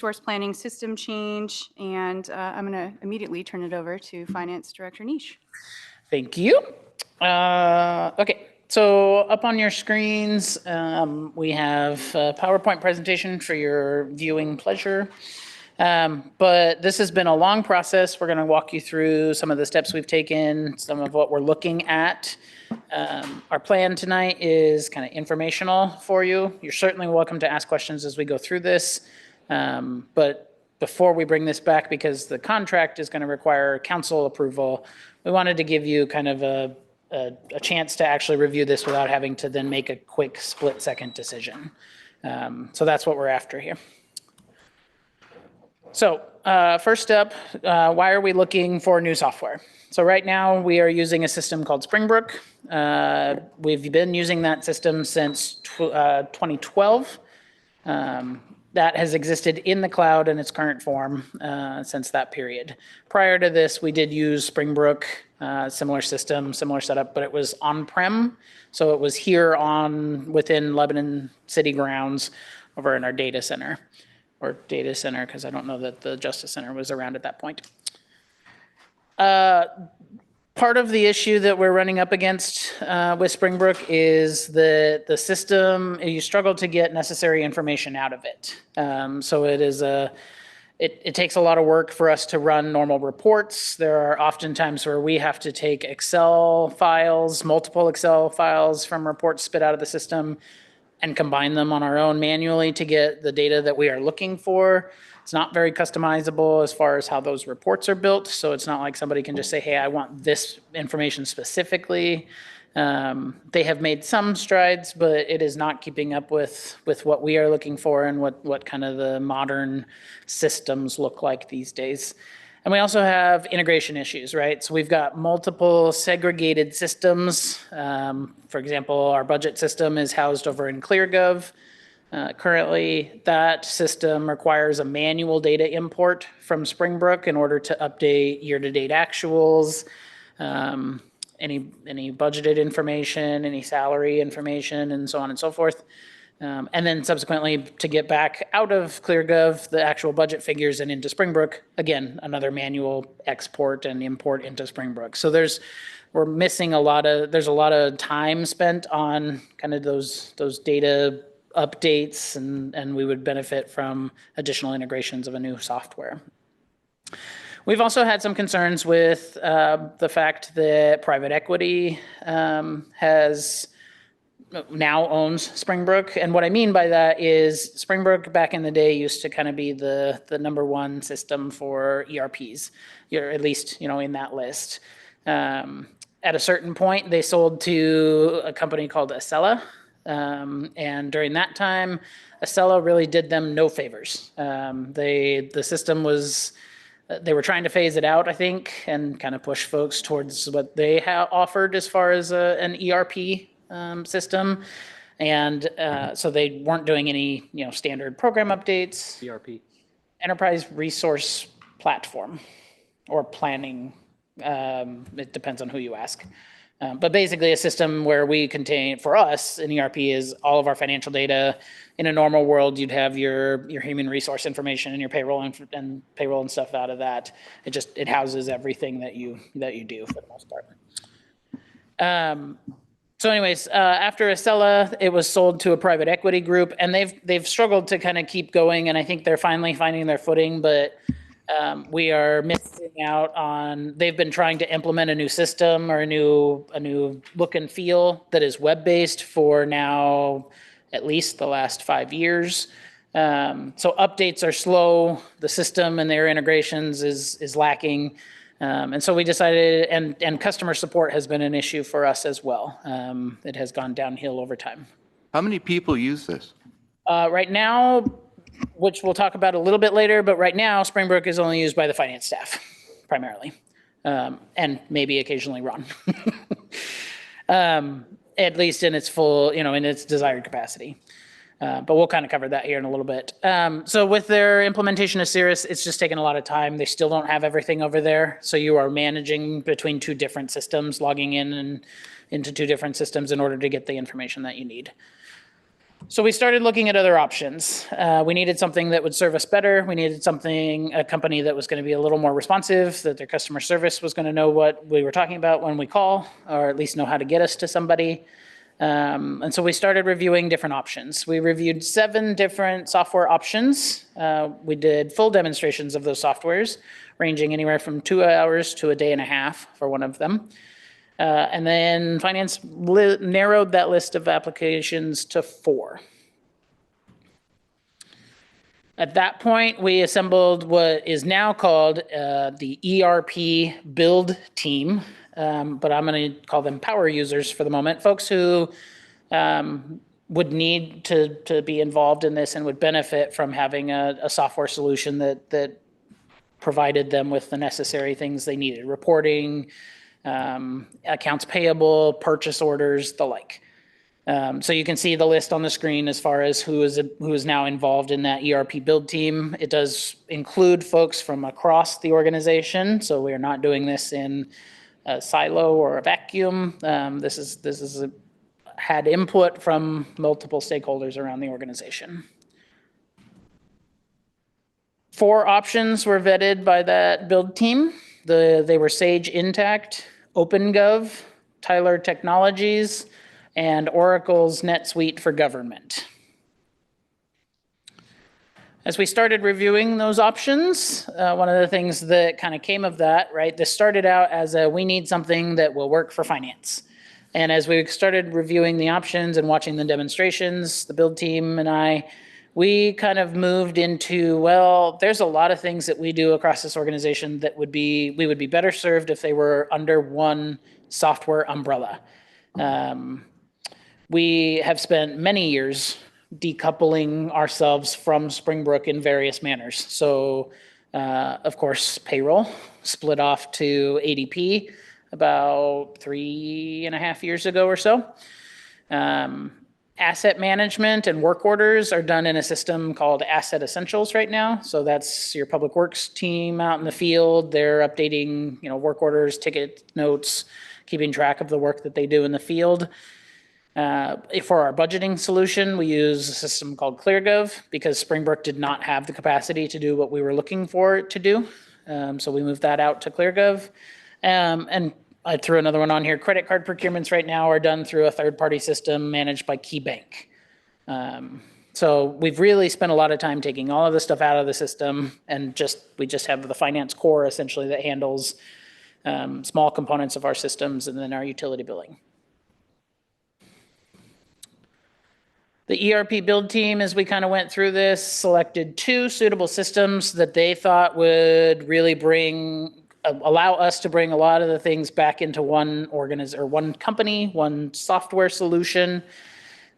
resource planning system change, and I'm going to immediately turn it over to Finance Director Nish. Thank you. Okay, so up on your screens, we have a PowerPoint presentation for your viewing pleasure. But this has been a long process. We're going to walk you through some of the steps we've taken, some of what we're looking at. Our plan tonight is kind of informational for you. You're certainly welcome to ask questions as we go through this. But before we bring this back, because the contract is going to require council approval, we wanted to give you kind of a chance to actually review this without having to then make a quick split-second decision. So that's what we're after here. So first up, why are we looking for new software? So right now we are using a system called Springbrook. We've been using that system since 2012. That has existed in the cloud in its current form since that period. Prior to this, we did use Springbrook, similar system, similar setup, but it was on-prem. So it was here within Lebanon city grounds over in our data center, because I don't know that the Justice Center was around at that point. Part of the issue that we're running up against with Springbrook is the system, you struggle to get necessary information out of it. So it takes a lot of work for us to run normal reports. There are often times where we have to take Excel files, multiple Excel files from reports spit out of the system and combine them on our own manually to get the data that we are looking for. It's not very customizable as far as how those reports are built. So it's not like somebody can just say, hey, I want this information specifically. They have made some strides, but it is not keeping up with what we are looking for and what kind of the modern systems look like these days. And we also have integration issues, right? So we've got multiple segregated systems. For example, our budget system is housed over in ClearGov. Currently, that system requires a manual data import from Springbrook in order to update year-to-date actuals, any budgeted information, any salary information, and so on and so forth. And then subsequently to get back out of ClearGov, the actual budget figures and into Springbrook, again, another manual export and import into Springbrook. So there's a lot of time spent on kind of those data updates, and we would benefit from additional integrations of a new software. We've also had some concerns with the fact that private equity now owns Springbrook. And what I mean by that is Springbrook back in the day used to kind of be the number one system for ERPs, at least, in that list. At a certain point, they sold to a company called Acela. And during that time, Acela really did them no favors. The system they were trying to phase it out, I think, and kind of push folks towards what they offered as far as an ERP system. And so they weren't doing any, standard program updates. ERP. Enterprise Resource Platform or planning. It depends on who you ask. But basically a system where we contain, for us, an ERP is all of our financial data. In a normal world, you'd have your human resource information and your payroll and stuff out of that. It houses everything that you do for the most part. So anyways, after Acela, it was sold to a private equity group, and they've struggled to kind of keep going, and I think they're finally finding their footing, but we are missing out on, they've been trying to implement a new system or a new look and feel that is web-based for now at least the last 5 years. So updates are slow, the system and their integrations is lacking. And so we decided, and customer support has been an issue for us as well. It has gone downhill over time. How many people use this? Right now, which we'll talk about a little bit later, but right now Springbrook is only used by the finance staff primarily, and maybe occasionally Ron, at least in its full, in its desired capacity. But we'll kind of cover that here in a little bit. So with their implementation of Cirrus, it's just taken a lot of time. They still don't have everything over there. So you are managing between two different systems, logging in and into two different systems in order to get the information that you need. So we started looking at other options. We needed something that would serve us better. We needed a company that was going to be a little more responsive, that their customer service was going to know what we were talking about when we call, or at least know how to get us to somebody. And so we started reviewing different options. We reviewed 7 different software options. We did full demonstrations of those softwares, ranging anywhere from 2 hours to a day and a half for one of them. And then finance narrowed that list of applications to 4. At that point, we assembled what is now called the ERP build team, but I'm going to call them power users for the moment, folks who would need to be involved in this and would benefit from having a software solution that provided them with the necessary things they needed, reporting, accounts payable, purchase orders, the like. So you can see the list on the screen as far as who is now involved in that ERP build team. It does include folks from across the organization, so we are not doing this in a silo or a vacuum. This had input from multiple stakeholders around the organization. 4 options were vetted by that build team. They were Sage Intacct, OpenGov, Tyler Technologies, and Oracle's NetSuite for Government. As we started reviewing those options, one of the things that kind of came of that, right, this started out as we need something that will work for finance. And as we started reviewing the options and watching the demonstrations, the build team and I, we kind of moved into, well, there's a lot of things that we do across this organization that we would be better served if they were under one software umbrella. We have spent many years decoupling ourselves from Springbrook in various manners. So, of course, payroll split off to ADP about 3.5 years ago or so. Asset management and work orders are done in a system called Asset Essentials right now. So that's your public works team out in the field. They're updating, work orders, ticket notes, keeping track of the work that they do in the field. For our budgeting solution, we use a system called ClearGov because Springbrook did not have the capacity to do what we were looking for it to do. So we moved that out to ClearGov. And I threw another one on here. Credit card procurements right now are done through a third-party system managed by KeyBank. So we've really spent a lot of time taking all of this stuff out of the system, and we just have the finance core essentially that handles small components of our systems and then our utility billing. The ERP build team, as we kind of went through this, selected 2 suitable systems that they thought would really allow us to bring a lot of the things back into one company, one software solution.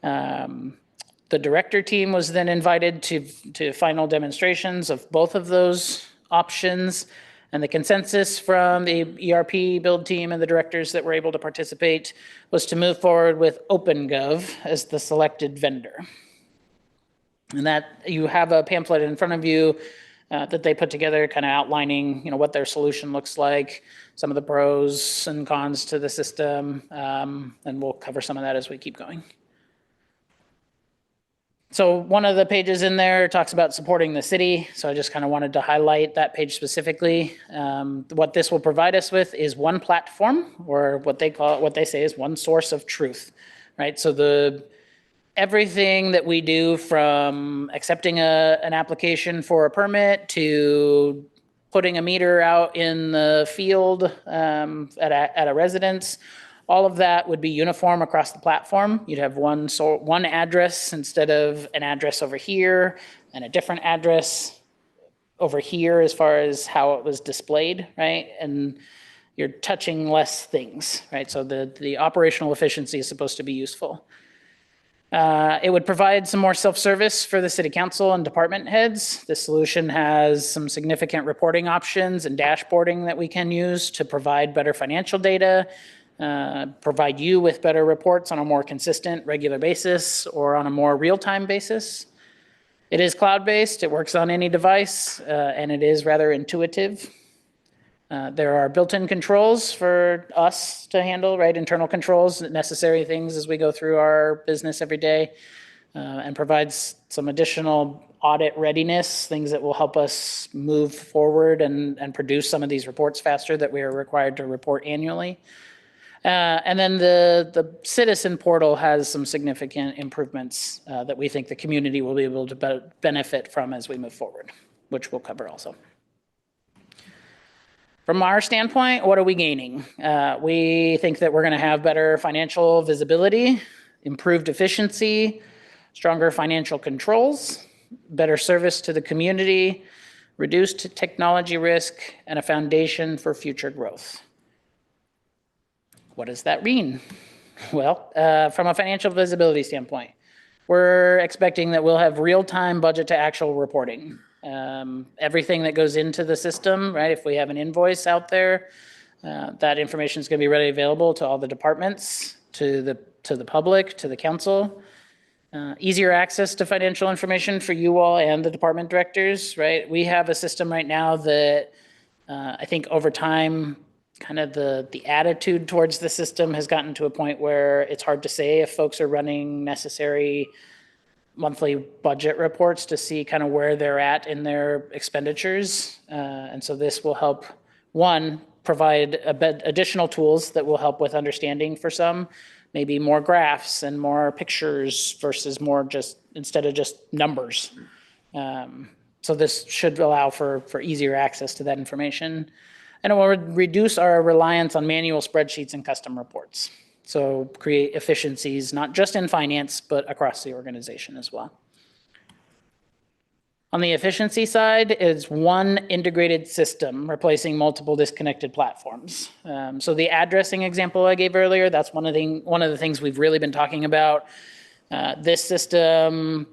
The director team was then invited to final demonstrations of both of those options. And the consensus from the ERP build team and the directors that were able to participate was to move forward with OpenGov as the selected vendor. And that you have a pamphlet in front of you that they put together kind of outlining, what their solution looks like, some of the pros and cons to the system, and we'll cover some of that as we keep going. So one of the pages in there talks about supporting the city. So I just kind of wanted to highlight that page specifically. What this will provide us with is one platform, or what they say is one source of truth, right? So everything that we do, from accepting an application for a permit to putting a meter out in the field at a residence, all of that would be uniform across the platform. You'd have one address instead of an address over here and a different address over here as far as how it was displayed, right? And you're touching less things, right? So the operational efficiency is supposed to be useful. It would provide some more self-service for the city council and department heads. This solution has some significant reporting options and dashboarding that we can use to provide better financial data, provide you with better reports on a more consistent, regular basis or on a more real-time basis. It is cloud-based, it works on any device, and it is rather intuitive. There are built-in controls for us to handle, right? Internal controls, necessary things as we go through our business every day. and provides some additional audit readiness, things that will help us move forward and produce some of these reports faster that we are required to report annually. And then the citizen portal has some significant improvements that we think the community will be able to benefit from as we move forward, which we'll cover also. From our standpoint, what are we gaining? We think that we're going to have better financial visibility, improved efficiency, stronger financial controls, better service to the community, reduced technology risk, and a foundation for future growth. What does that mean? Well, from a financial visibility standpoint, we're expecting that we'll have real-time budget to actual reporting. Everything that goes into the system, right? If we have an invoice out there, that information is going to be readily available to all the departments, to the public, to the council. Easier access to financial information for you all and the department directors, right? We have a system right now that I think over time, kind of the attitude towards the system has gotten to a point where it's hard to say if folks are running necessary monthly budget reports to see kind of where they're at in their expenditures. And so this will help, one, provide additional tools that will help with understanding for some, maybe more graphs and more pictures versus more just, instead of just numbers. So this should allow for easier access to that information. And it will reduce our reliance on manual spreadsheets and custom reports. So create efficiencies, not just in finance, but across the organization as well. On the efficiency side is one integrated system replacing multiple disconnected platforms. So the addressing example I gave earlier, that's one of the things we've really been talking about. This system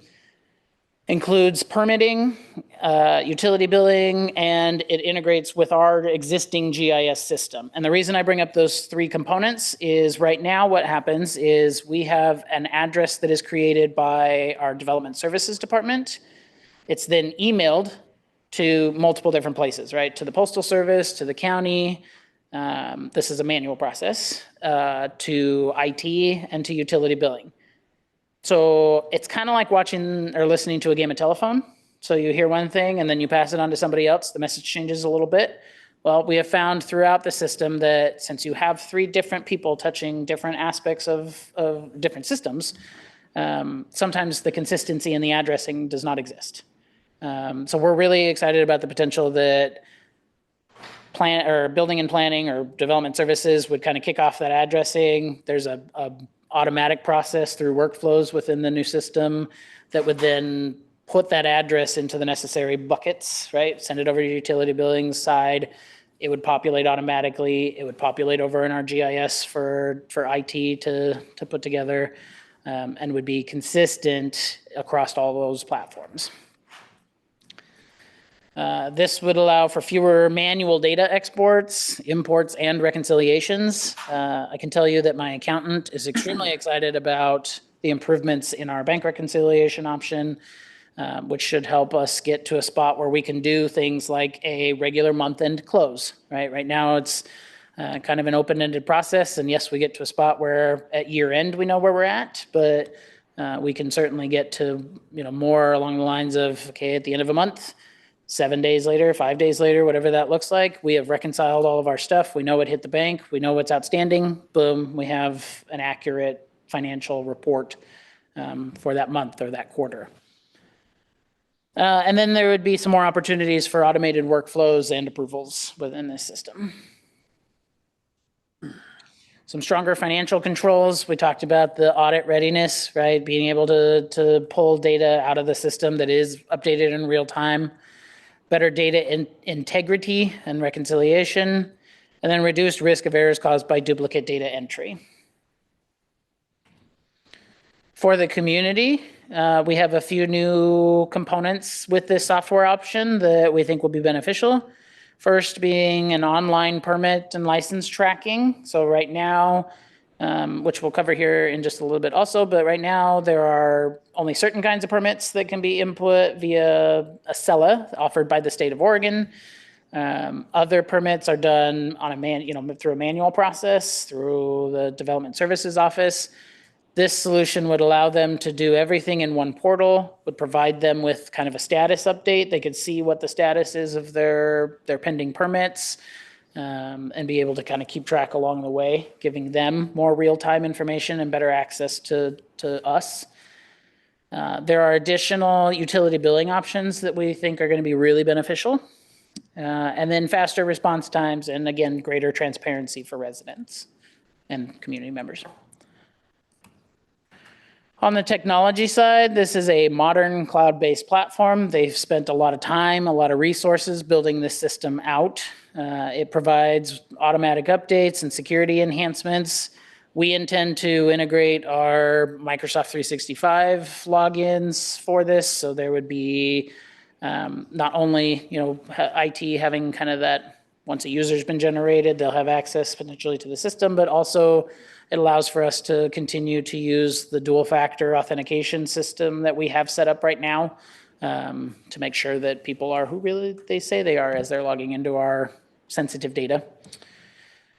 includes permitting, utility billing, and it integrates with our existing GIS system. And the reason I bring up those three components is right now what happens is we have an address that is created by our development services department. It's then emailed to multiple different places, right? To the postal service, to the county. This is a manual process, to IT and to utility billing. So it's kind of like watching or listening to a game of telephone. So you hear one thing and then you pass it on to somebody else. The message changes a little bit. Well, we have found throughout the system that since you have three different people touching different aspects of different systems, sometimes the consistency in the addressing does not exist. So we're really excited about the potential that building and planning or development services would kind of kick off that addressing. There's a automatic process through workflows within the new system that would then put that address into the necessary buckets, right? Send it over to utility billing side. It would populate automatically. It would populate over in our GIS for IT to put together, and would be consistent across all those platforms. This would allow for fewer manual data exports, imports, and reconciliations. I can tell you that my accountant is extremely excited about the improvements in our bank reconciliation option, which should help us get to a spot where we can do things like a regular month-end close, right? Right now, it's kind of an open-ended process, and yes, we get to a spot where at year-end we know where we're at, but we can certainly get to more along the lines of, okay, at the end of a month, 7 days later, 5 days later, whatever that looks like, we have reconciled all of our stuff. We know what hit the bank. We know what's outstanding. Boom, we have an accurate financial report for that month or that quarter. And then there would be some more opportunities for automated workflows and approvals within this system. Some stronger financial controls. We talked about the audit readiness, right? Being able to pull data out of the system that is updated in real time. Better data integrity and reconciliation, and then reduced risk of errors caused by duplicate data entry. For the community, we have a few new components with this software option that we think will be beneficial. First being an online permit and license tracking. So right now, which we'll cover here in just a little bit also, but right now there are only certain kinds of permits that can be input via a SELA offered by the state of Oregon. Other permits are done on through a manual process, through the Development Services Office. This solution would allow them to do everything in one portal, would provide them with kind of a status update. They could see what the status is of their pending permits, and be able to kind of keep track along the way, giving them more real-time information and better access to us. There are additional utility billing options that we think are going to be really beneficial. And then faster response times and, again, greater transparency for residents and community members. On the technology side, this is a modern cloud-based platform. They've spent a lot of time, a lot of resources building this system out. It provides automatic updates and security enhancements. We intend to integrate our Microsoft 365 logins for this, so there would be not only IT having kind of that, once a user's been generated, they'll have access potentially to the system, but also it allows for us to continue to use the dual factor authentication system that we have set up right now, to make sure that people are who really they say they are as they're logging into our sensitive data.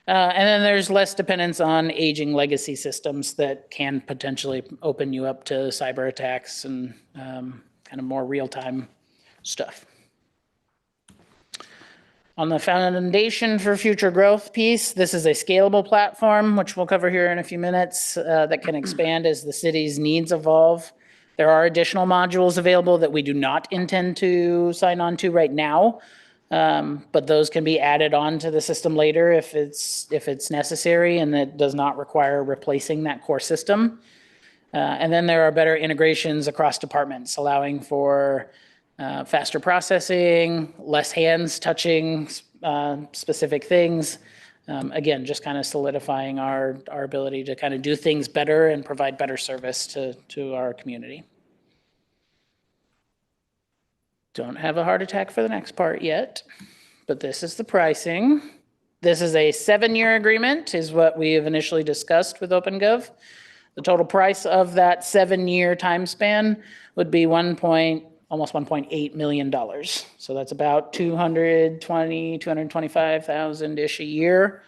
And then there's less dependence on aging legacy systems that can potentially open you up to cyber attacks and kind of more real-time stuff. On the foundation for future growth piece, this is a scalable platform, which we'll cover here in a few minutes, that can expand as the city's needs evolve. There are additional modules available that we do not intend to sign on to right now, but those can be added on to the system later if it's necessary, and that does not require replacing that core system. And then there are better integrations across departments, allowing for faster processing, less hands touching specific things. Again, just kind of solidifying our ability to kind of do things better and provide better service to our community. Don't have a heart attack for the next part yet, but this is the pricing. This is a 7-year agreement, is what we have initially discussed with OpenGov. The total price of that 7-year time span would be almost $1.8 million. So that's about $225,000-ish a year.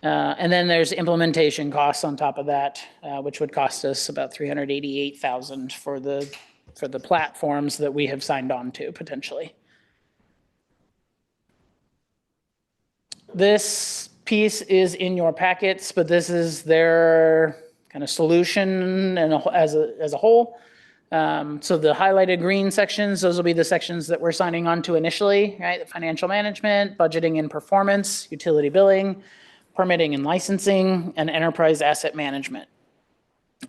And then there's implementation costs on top of that, which would cost us about $388,000 for the platforms that we have signed on to potentially. This piece is in your packets, but this is their kind of solution and as a whole. So the highlighted green sections, those will be the sections that we're signing on to initially, right? The financial management, budgeting and performance, utility billing, permitting and licensing, and enterprise asset management.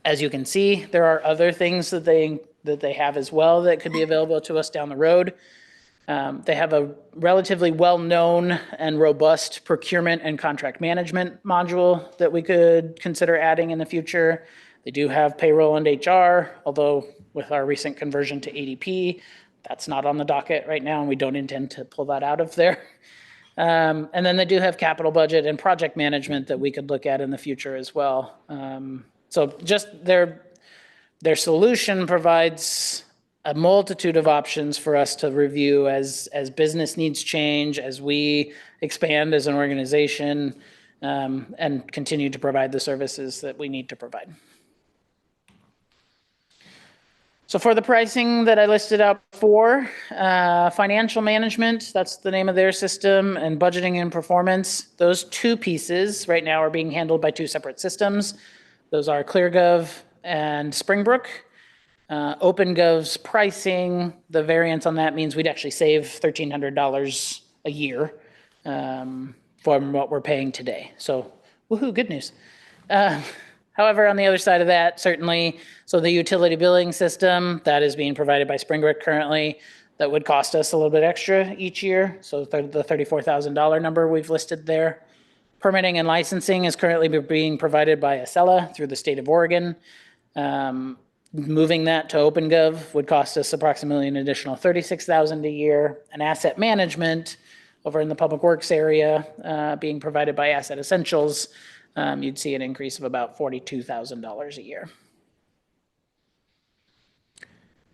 As you can see, there are other things that they have as well that could be available to us down the road. They have a relatively well-known and robust procurement and contract management module that we could consider adding in the future. They do have payroll and HR, although with our recent conversion to ADP, that's not on the docket right now, and we don't intend to pull that out of there. And then they do have capital budget and project management that we could look at in the future as well. So just their solution provides a multitude of options for us to review as business needs change, as we expand as an organization, and continue to provide the services that we need to provide. So for the pricing that I listed out before, financial management, that's the name of their system, and budgeting and performance, those two pieces right now are being handled by two separate systems. Those are ClearGov and Springbrook. OpenGov's pricing, the variance on that means we'd actually save $1,300 a year from what we're paying today. So woohoo, good news. However, on the other side of that, certainly, so the utility billing system that is being provided by Springbrook currently, that would cost us a little bit extra each year. So the $34,000 number we've listed there. Permitting and licensing is currently being provided by Acela through the state of Oregon. Moving that to OpenGov would cost us approximately an additional $36,000 a year. And asset management over in the public works area, being provided by Asset Essentials, you'd see an increase of about $42,000 a year.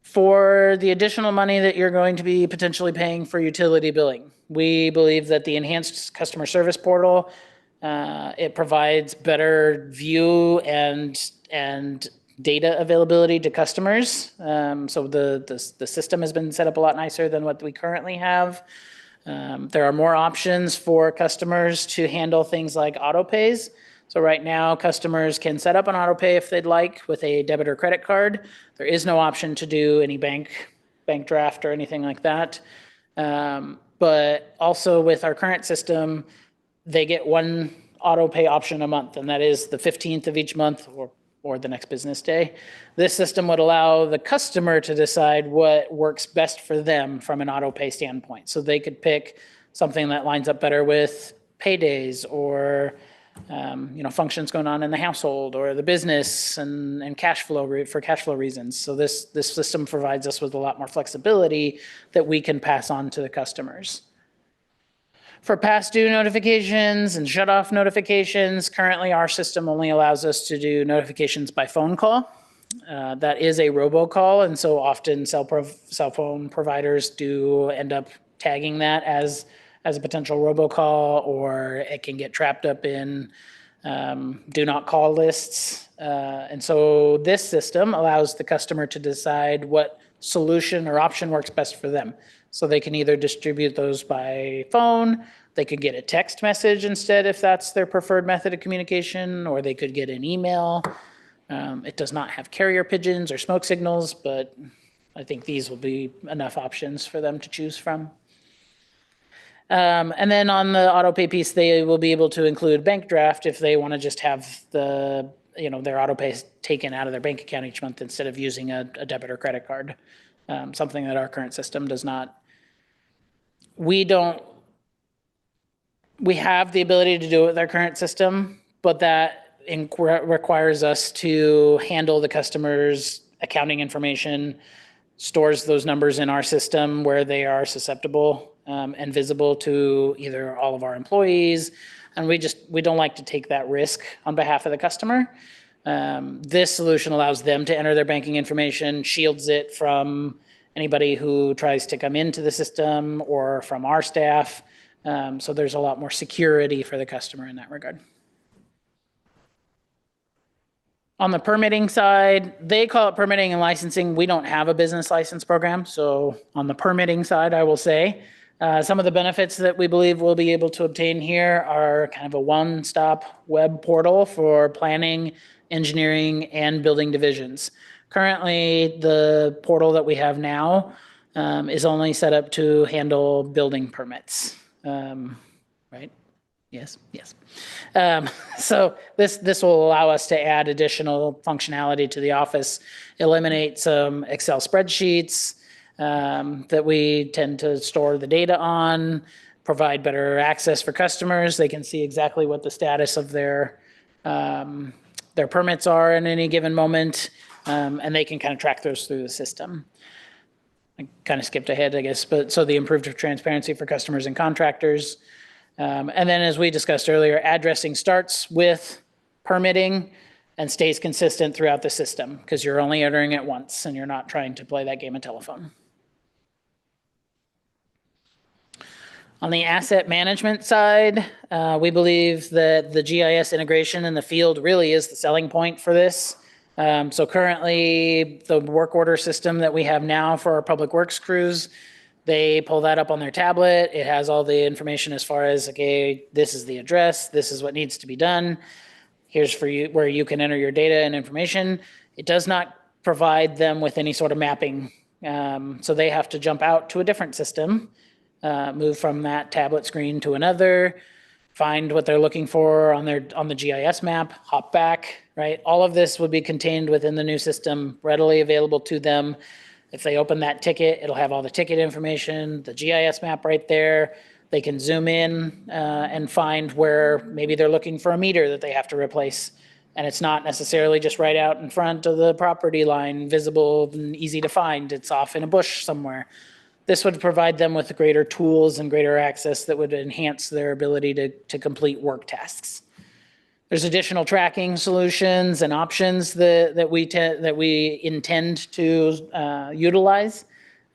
For the additional money that you're going to be potentially paying for utility billing, we believe that the enhanced customer service portal, it provides better view and and data availability to customers. So the system has been set up a lot nicer than what we currently have. There are more options for customers to handle things like auto pays. So right now, customers can set up an auto pay if they'd like with a debit or credit card. There is no option to do any bank draft or anything like that. But also with our current system, they get one auto pay option a month, and that is the 15th of each month or the next business day. This system would allow the customer to decide what works best for them from an auto pay standpoint. So they could pick something that lines up better with paydays or functions going on in the household or the business and cash flow for cash flow reasons. So this system provides us with a lot more flexibility that we can pass on to the customers. For past due notifications and shut off notifications, currently our system only allows us to do notifications by phone call. That is a robocall, and so often cell phone providers do end up tagging that as a potential robocall, or it can get trapped up in do not call lists. And so this system allows the customer to decide what solution or option works best for them. So they can either distribute those by phone, they could get a text message instead if that's their preferred method of communication, or they could get an email. It does not have carrier pigeons or smoke signals, but I think these will be enough options for them to choose from. And then on the auto pay piece, they will be able to include bank draft if they want to just have their auto pay taken out of their bank account each month instead of using a debit or credit card. Something that our current system does not. We have the ability to do it with our current system, but that requires us to handle the customer's accounting information, stores those numbers in our system where they are susceptible and visible to either all of our employees. And we don't like to take that risk on behalf of the customer. This solution allows them to enter their banking information, shields it from anybody who tries to come into the system or from our staff. So there's a lot more security for the customer in that regard. On the permitting side, they call it permitting and licensing. We don't have a business license program. So on the permitting side, I will say, some of the benefits that we believe we'll be able to obtain here are kind of a one-stop web portal for planning, engineering, and building divisions. Currently, the portal that we have now is only set up to handle building permits, right? Yes. So this will allow us to add additional functionality to the office, eliminate some Excel spreadsheets that we tend to store the data on, provide better access for customers. They can see exactly what the status of their permits are in any given moment, and they can kind of track those through the system. I kind of skipped ahead, I guess, but so the improved transparency for customers and contractors. And then as we discussed earlier, addressing starts with permitting and stays consistent throughout the system because you're only entering it once and you're not trying to play that game of telephone. On the asset management side, we believe that the GIS integration in the field really is the selling point for this. So currently, the work order system that we have now for our public works crews, they pull that up on their tablet. It has all the information as far as, okay, this is the address, this is what needs to be done. Here's for you where you can enter your data and information. It does not provide them with any sort of mapping. So they have to jump out to a different system, move from that tablet screen to another, find what they're looking for on the GIS map, hop back, right? All of this would be contained within the new system, readily available to them. If they open that ticket, it'll have all the ticket information, the GIS map right there. They can zoom in and find where maybe they're looking for a meter that they have to replace. And it's not necessarily just right out in front of the property line, visible and easy to find. It's off in a bush somewhere. This would provide them with greater tools and greater access that would enhance their ability to complete work tasks. There's additional tracking solutions and options that we intend to utilize,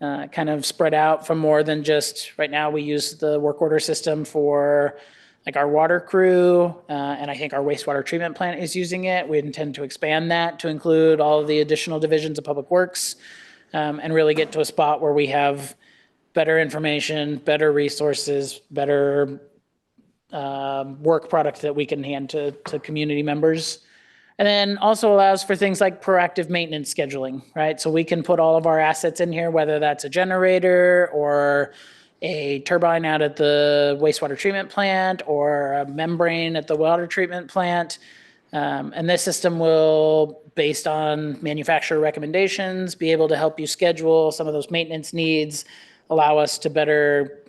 kind of spread out from more than just right now. We use the work order system for like our water crew, and I think our wastewater treatment plant is using it. We intend to expand that to include all of the additional divisions of Public Works, and really get to a spot where we have better information, better resources, better work product that we can hand to community members. And then also allows for things like proactive maintenance scheduling, right? So we can put all of our assets in here, whether that's a generator or a turbine out at the wastewater treatment plant or a membrane at the water treatment plant. And this system will, based on manufacturer recommendations, be able to help you schedule some of those maintenance needs, allow us to better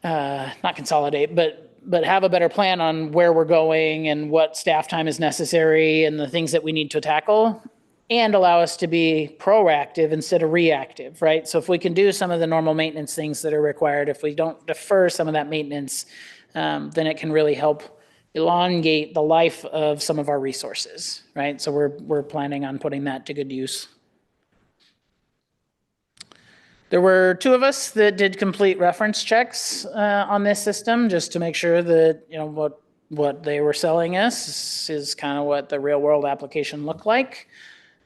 not consolidate, but have a better plan on where we're going and what staff time is necessary and the things that we need to tackle, and allow us to be proactive instead of reactive, right? So if we can do some of the normal maintenance things that are required, if we don't defer some of that maintenance, then it can really help elongate the life of some of our resources, right? So we're planning on putting that to good use. There were two of us that did complete reference checks on this system just to make sure that, you know, what they were selling us is kind of what the real world application looked like.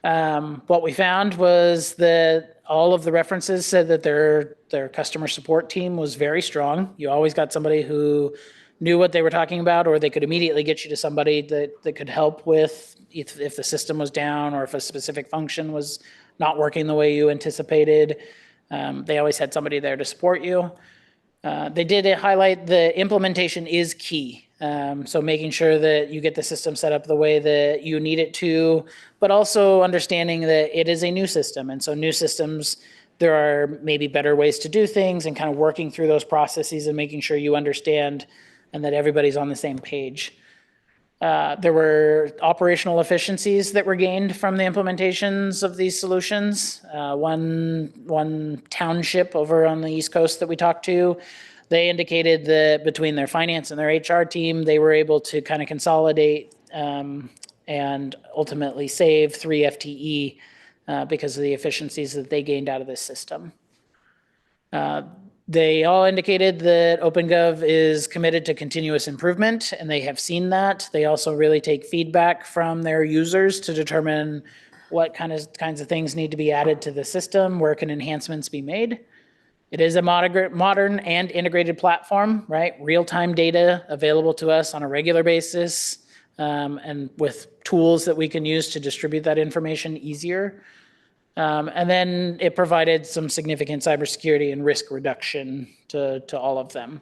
What we found was that all of the references said that their customer support team was very strong. You always got somebody who knew what they were talking about, or they could immediately get you to somebody that could help with if the system was down or if a specific function was not working the way you anticipated. They always had somebody there to support you. They did highlight the implementation is key. So making sure that you get the system set up the way that you need it to, but also understanding that it is a new system. And so new systems, there are maybe better ways to do things, and kind of working through those processes and making sure you understand and that everybody's on the same page. There were operational efficiencies that were gained from the implementations of these solutions. One township over on the East Coast that we talked to, they indicated that between their finance and their HR team, they were able to kind of consolidate and ultimately save 3 FTE because of the efficiencies that they gained out of this system. They all indicated that OpenGov is committed to continuous improvement, and they have seen that. They also really take feedback from their users to determine what kinds of things need to be added to the system, where can enhancements be made. It is a modern and integrated platform, right? Real-time data available to us on a regular basis, and with tools that we can use to distribute that information easier. And then it provided some significant cybersecurity and risk reduction to all of them.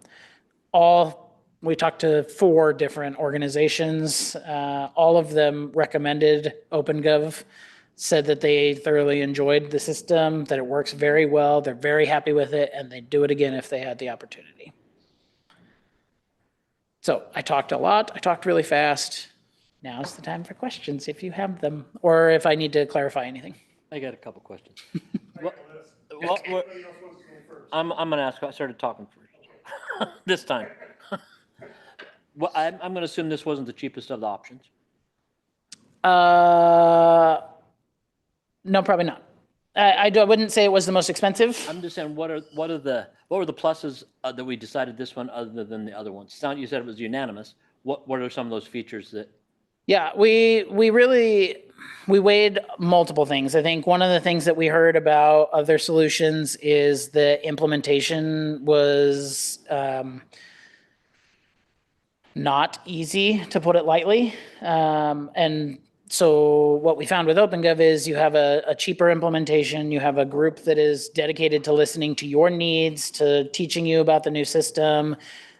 We talked to 4 different organizations. All of them recommended OpenGov, said that they thoroughly enjoyed the system, that it works very well, they're very happy with it, and they'd do it again if they had the opportunity. So I talked a lot, I talked really fast. Now's the time for questions if you have them, or if I need to clarify anything. I got a couple questions. I'm going to ask, I started talking first this time. Well, I'm going to assume this wasn't the cheapest of the options. No, probably not. I wouldn't say it was the most expensive. I'm just saying, what were the pluses that we decided this one other than the other ones? You said it was unanimous. What are some of those features that? Yeah, we weighed multiple things. I think one of the things that we heard about other solutions is the implementation was not easy, to put it lightly. And so what we found with OpenGov is you have a cheaper implementation, you have a group that is dedicated to listening to your needs, to teaching you about the new system,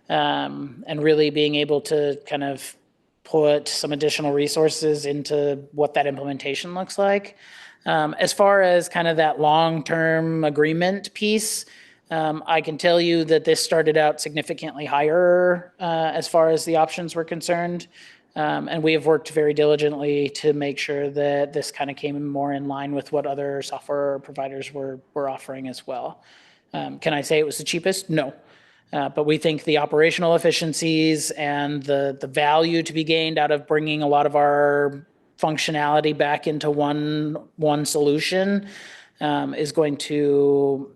and really being able to kind of put some additional resources into what that implementation looks like. As far as kind of that long-term agreement piece, I can tell you that this started out significantly higher as far as the options were concerned. And we have worked very diligently to make sure that this kind of came more in line with what other software providers were offering as well. Can I say it was the cheapest? No. But we think the operational efficiencies and the value to be gained out of bringing a lot of our functionality back into one solution is going to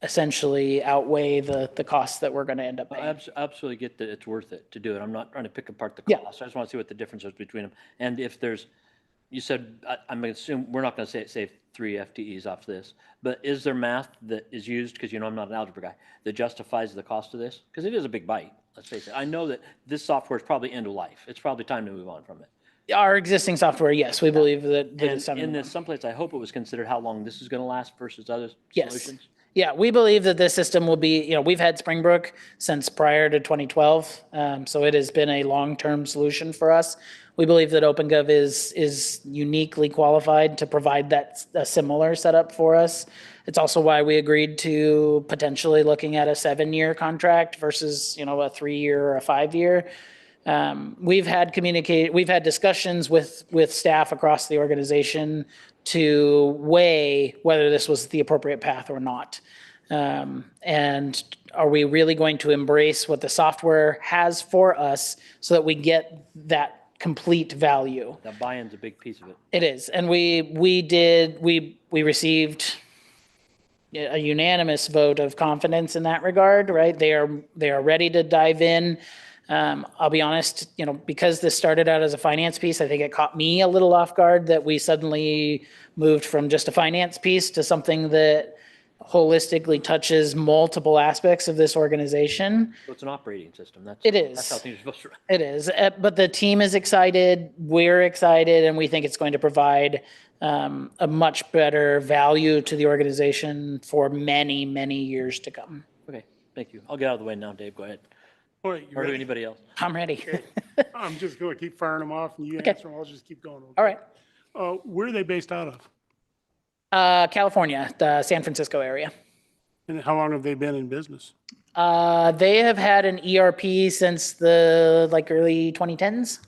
essentially outweigh the costs that we're going to end up I paying. absolutely get that it's worth it to do it. I'm not trying to pick apart the Yeah. cost. I just want to see what the difference is between them. And if there's, you said, I'm going to assume, we're not going to save 3 FTEs off this, but is there math that is used, because I'm not an algebra guy, that justifies the cost of this? Because it is a big bite, let's face it. I know that this software is probably end of life. It's probably time to move on from it. Our existing software, yes, we believe that And it's time to in move this on. someplace, I hope it was considered how long this is going to last versus other Yes. solutions. Yeah, we believe that this system will be, we've had Springbrook since prior to 2012. So it has been a long-term solution for us. We believe that OpenGov is uniquely qualified to provide that a similar setup for us. It's also why we agreed to potentially looking at a 7-year contract versus, a 3-year or a 5-year. We've had discussions with staff across the organization to weigh whether this was the appropriate path or not. And are we really going to embrace what the software has for us so that we get that complete value? That buy-in's a big piece of it. It is. And we received a unanimous vote of confidence in that regard, right? They are ready to dive in. I'll be honest, because this started out as a finance piece, I think it caught me a little off guard that we suddenly moved from just a finance piece to something that holistically touches multiple aspects of this organization. So it's an operating system. It is. That's how things are supposed to run. It is. But the team is excited, we're excited, and we think it's going to provide a much better value to the organization for many, many years to come. Okay, thank you. I'll get out of the way now, Dave. Go ahead. Wait, you Or to ready? anybody else. I'm ready. I'm just going to keep firing them off and you Okay. answer them. I'll just keep going. All right. Where are they based out of? California, the San Francisco area. And how long have they been in business? They have had an ERP since the early 2010s.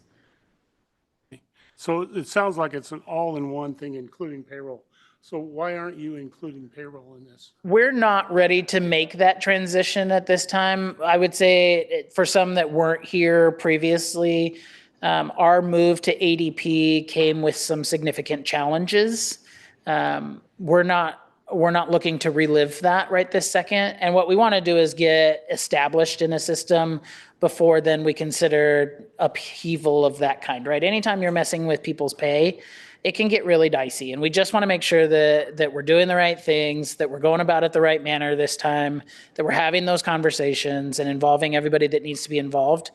So it sounds like it's an all-in-one thing, including payroll. So why aren't you including payroll in this? We're not ready to make that transition at this time. I would say for some that weren't here previously, our move to ADP came with some significant challenges. We're not looking to relive that right this second. And what we want to do is get established in a system before then we consider upheaval of that kind, right? Anytime you're messing with people's pay, it can get really dicey. And we just want to make sure that we're doing the right things, that we're going about it the right manner this time, that we're having those conversations and involving everybody that needs to be involved.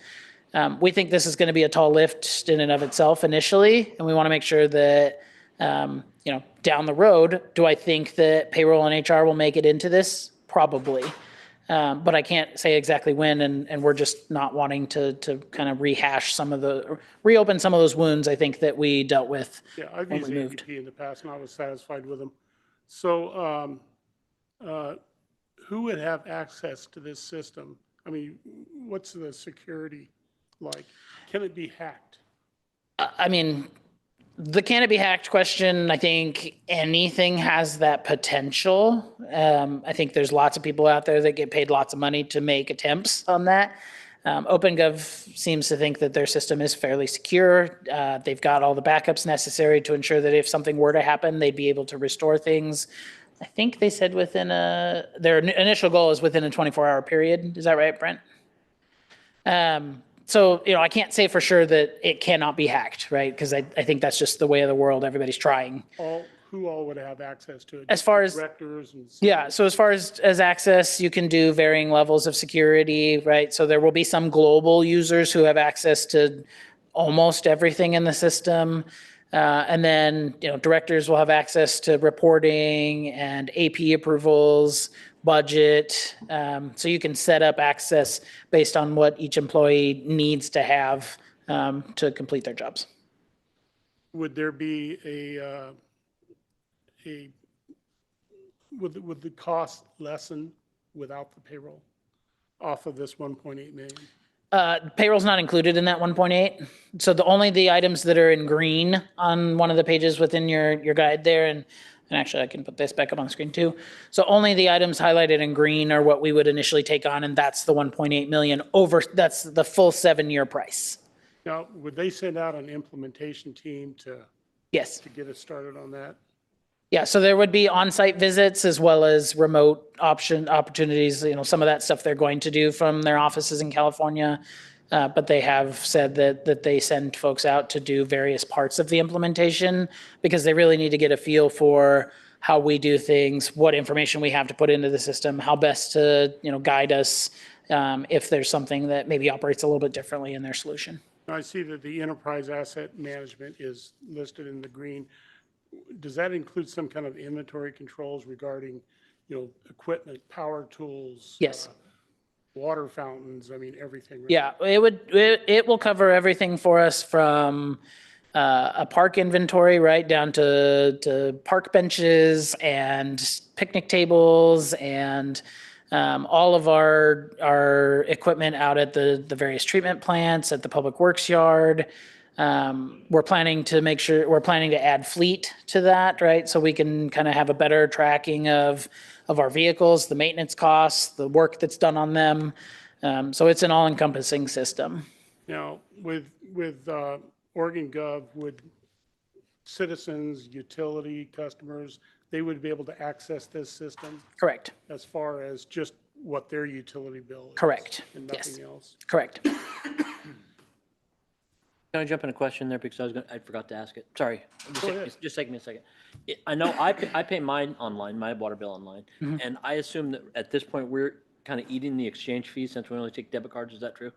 We think this is going to be a tall lift in and of itself initially, and we want to make sure that, down the road, do I think that payroll and HR will make it into this? Probably. But I can't say exactly when, and we're just not wanting to kind of reopen some of those wounds, I think, that we dealt with. Yeah, I've when used we moved. ADP in the past and I was satisfied with them. So who would have access to this system? I mean, what's the security like? Can it be hacked? I mean, the can it be hacked question, I think anything has that potential. I think there's lots of people out there that get paid lots of money to make attempts on that. OpenGov seems to think that their system is fairly secure. They've got all the backups necessary to ensure that if something were to happen, they'd be able to restore things. I think they said their initial goal is within a 24-hour period. Is that right, Brent? So, I can't say for sure that it cannot be hacked, right? Because I think that's just the way of the world. Everybody's trying. Who all would have access to it? As far as- Directors and. Yeah, so as far as access, you can do varying levels of security, right? So there will be some global users who have access to almost everything in the system. And then, directors will have access to reporting and AP approvals, budget. So you can set up access based on what each employee needs to have to complete their jobs. Would there be would the cost lessen without the payroll off of this 1.8 million? Payroll's not included in that 1.8. So only the items that are in green on one of the pages within your guide there, and actually I can put this back up on the screen too. So only the items highlighted in green are what we would initially take on, and that's the 1.8 million that's the full 7-year price. Now, would they send out an implementation team to Yes. get us started on that? Yeah, so there would be on-site visits as well as remote opportunities, some of that stuff they're going to do from their offices in California. But they have said that they send folks out to do various parts of the implementation because they really need to get a feel for how we do things, what information we have to put into the system, how best to, guide us if there's something that maybe operates a little bit differently in their solution. I see that the enterprise asset management is listed in the green. Does that include some kind of inventory controls regarding, equipment, power tools? Yes. Water fountains, I mean, everything. Right? Yeah, it will cover everything for us from a park inventory right down to park benches and picnic tables and all of our equipment out at the various treatment plants, at the public works yard. We're planning to add fleet to that, right? So we can kind of have a better tracking of our vehicles, the maintenance costs, the work that's done on them. So it's an all-encompassing system. Now, with Oregon Gov, would citizens, utility customers, they would be able to access this system Correct. as far as just what their utility bill is? Correct. And Yes. nothing else? Correct. Can I jump in a question there because I forgot to ask it? Sorry. ahead. Just take me a second. I know I pay mine online, my water bill online, and I assume that at this point we're kind of eating the exchange fee since we only take debit cards. Is that true?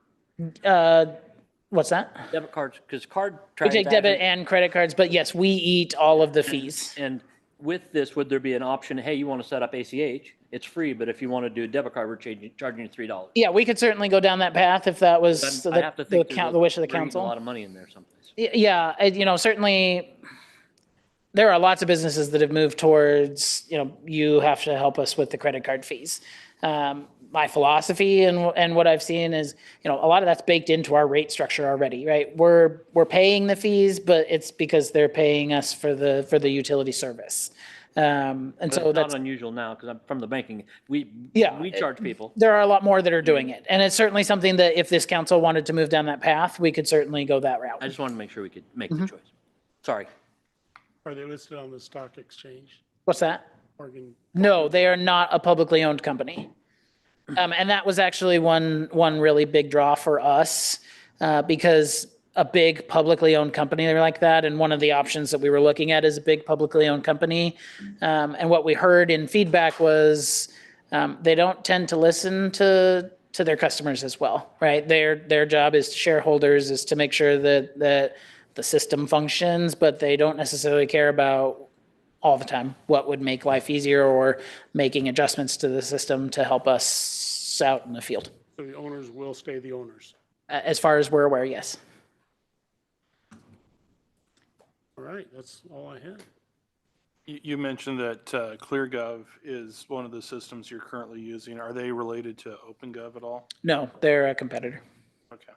What's that? Debit cards, because card We take debit transactions. and credit cards, but yes, we eat all of the fees. And with this, would there be an option, hey, you want to set up ACH? It's free, but if you want to do a debit card, we're charging you $3. Yeah, we could certainly go down that path if that was I have to think the wish of the we're eating a council. lot of money in there someplace. Yeah, certainly there are lots of businesses that have moved towards, you have to help us with the credit card fees. My philosophy and what I've seen is, a lot of that's baked into our rate structure already, right? We're paying the fees, but it's because they're paying us for the utility service. And But so it's that's, not unusual now, because I'm from the banking. Yeah, We charge people. there are a lot more that are doing it. And it's certainly something that if this council wanted to move down that path, we could certainly go that route. I just wanted to make sure we could make the choice. Sorry. Are they listed on the stock exchange? What's that? Oregon, No, they are not a publicly owned company. And that was actually one really big draw for us because a big publicly owned company like that, and one of the options that we were looking at is a big publicly owned company. And what we heard in feedback was they don't tend to listen to their customers as well, right? Their job as shareholders is to make sure that the system functions, but they don't necessarily care about all the time what would make life easier or making adjustments to the system to help us out in the field. so the owners will stay the owners. As far as we're aware, yes. All right, that's all I had. You mentioned that ClearGov is one of the systems you're currently using. Are they related to OpenGov at all? No, they're a competitor. Okay.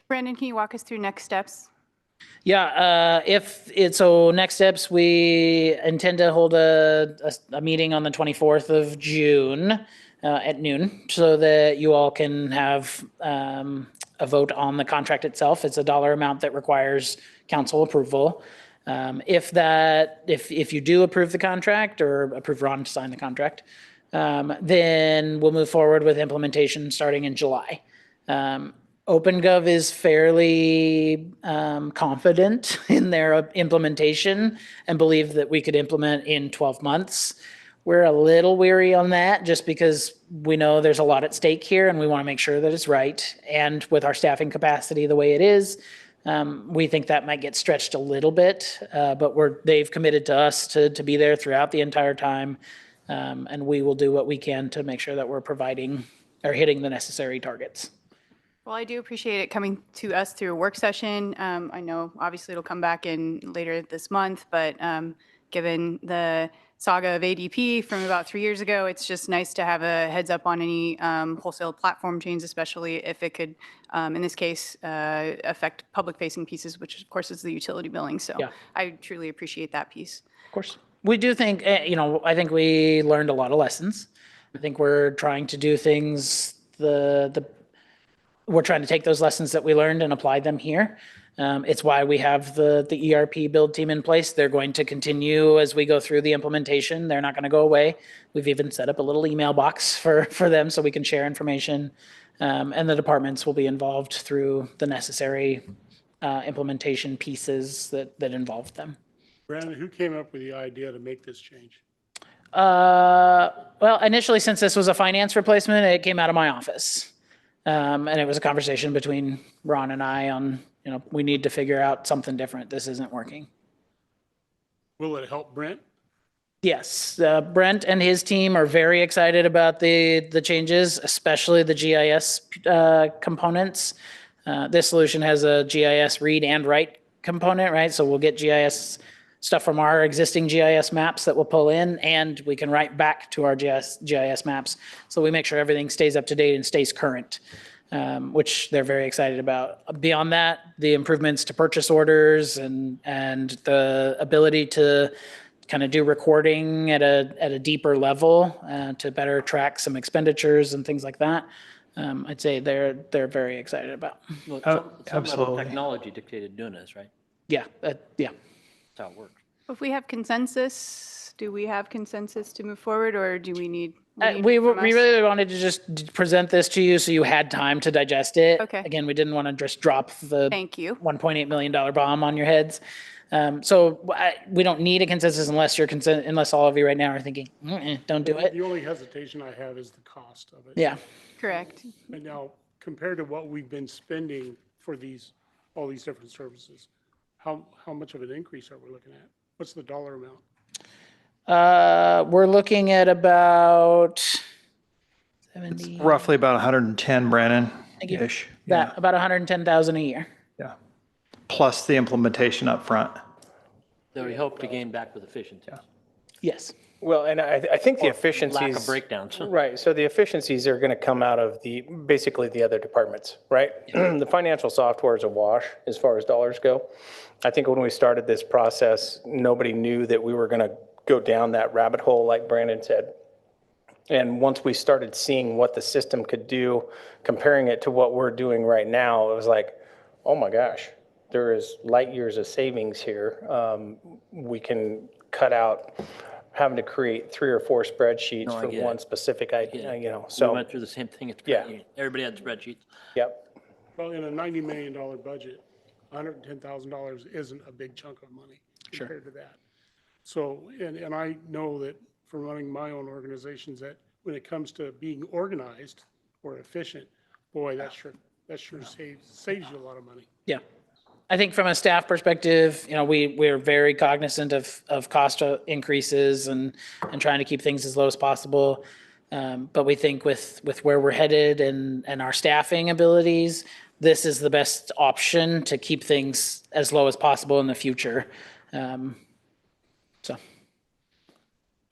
Brandon, can you walk us through next steps? Yeah, so next steps, we intend to hold a meeting on the 24th of June at noon so that you all can have a vote on the contract itself. It's a dollar amount that requires council approval. If you do approve the contract or approve Ron to sign the contract, then we'll move forward with implementation starting in July. OpenGov is fairly confident in their implementation and believe that we could implement in 12 months. We're a little weary on that just because we know there's a lot at stake here and we want to make sure that it's right. And with our staffing capacity the way it is, we think that might get stretched a little bit, but they've committed to us to be there throughout the entire time. And we will do what we can to make sure that we're providing or hitting the necessary targets. Well, I do appreciate it coming to us through a work session. I know obviously it'll come back in later this month, but given the saga of ADP from about 3 years ago, it's just nice to have a heads up on any wholesale platform change, especially if it could, in this case, affect public-facing pieces, which of course is the utility billing. So Yeah. I truly appreciate that piece. Of course. We do think, I think we learned a lot of lessons. I think we're trying to do things we're trying to take those lessons that we learned and apply them here. It's why we have the ERP build team in place. They're going to continue as we go through the implementation. They're not going to go away. We've even set up a little email box for them so we can share information. And the departments will be involved through the necessary implementation pieces that involve them. Brandon, who came up with the idea to make this change? Well, initially, since this was a finance replacement, it came out of my office. And it was a conversation between Ron and I on, we need to figure out something different. This isn't working. Will it help Brent? Yes, Brent and his team are very excited about the changes, especially the GIS components. This solution has a GIS read and write component, right? So we'll get GIS stuff from our existing GIS maps that we'll pull in, and we can write back to our GIS maps. So we make sure everything stays up to date and stays current, which they're very excited about. Beyond that, the improvements to purchase orders and the ability to kind of do recording at a deeper level to better track some expenditures and things like that. I'd say they're very excited about. Well, Oh, some level of absolutely. technology dictated doing this, right? Yeah, yeah. That's how it works. If we have consensus, do we have consensus to move forward, or do we need? what do you We need from us? really wanted to just present this to you so you had time to digest it. Okay. Again, we didn't want to just drop the Thank you. $1.8 million bomb on your heads. We don't need a consensus unless all of you right now are thinking, don't do it. The only hesitation I have is the cost of it. Yeah. Correct. And now, compared to what we've been spending for all these different services, how much of an increase are we looking at? What's the dollar amount? We're looking at about 70. Roughly about 110, Brandon, Thank you. ish. That about 110,000 a year. Yeah. Plus the implementation up front. That we hope to gain back with efficiency. Yes. Well, and I think the Lack efficiencies. of breakdowns. Right, so the efficiencies are going to come out of basically the other departments, right? The financial software is a wash as far as dollars go. I think when we started this process, nobody knew that we were going to go down that rabbit hole, like Brandon said. And once we started seeing what the system could do, comparing it to what we're doing right now, it was like, oh my gosh, there is light years of savings here. We can cut out having to create 3 or 4 spreadsheets No, I for get one it. specific idea, We so, went through the same thing. Yeah. Everybody had spreadsheets. yep. Well, in a $90 million budget, $110,000 isn't a big chunk of money compared to that. So, and I know that from running my own organizations, that when it comes to being organized or efficient, boy, that sure saves you a lot of money. Yeah. I think from a staff perspective, we're very cognizant of cost increases and trying to keep things as low as possible. But we think with where we're headed and our staffing abilities, this is the best option to keep things as low as possible in the future. So.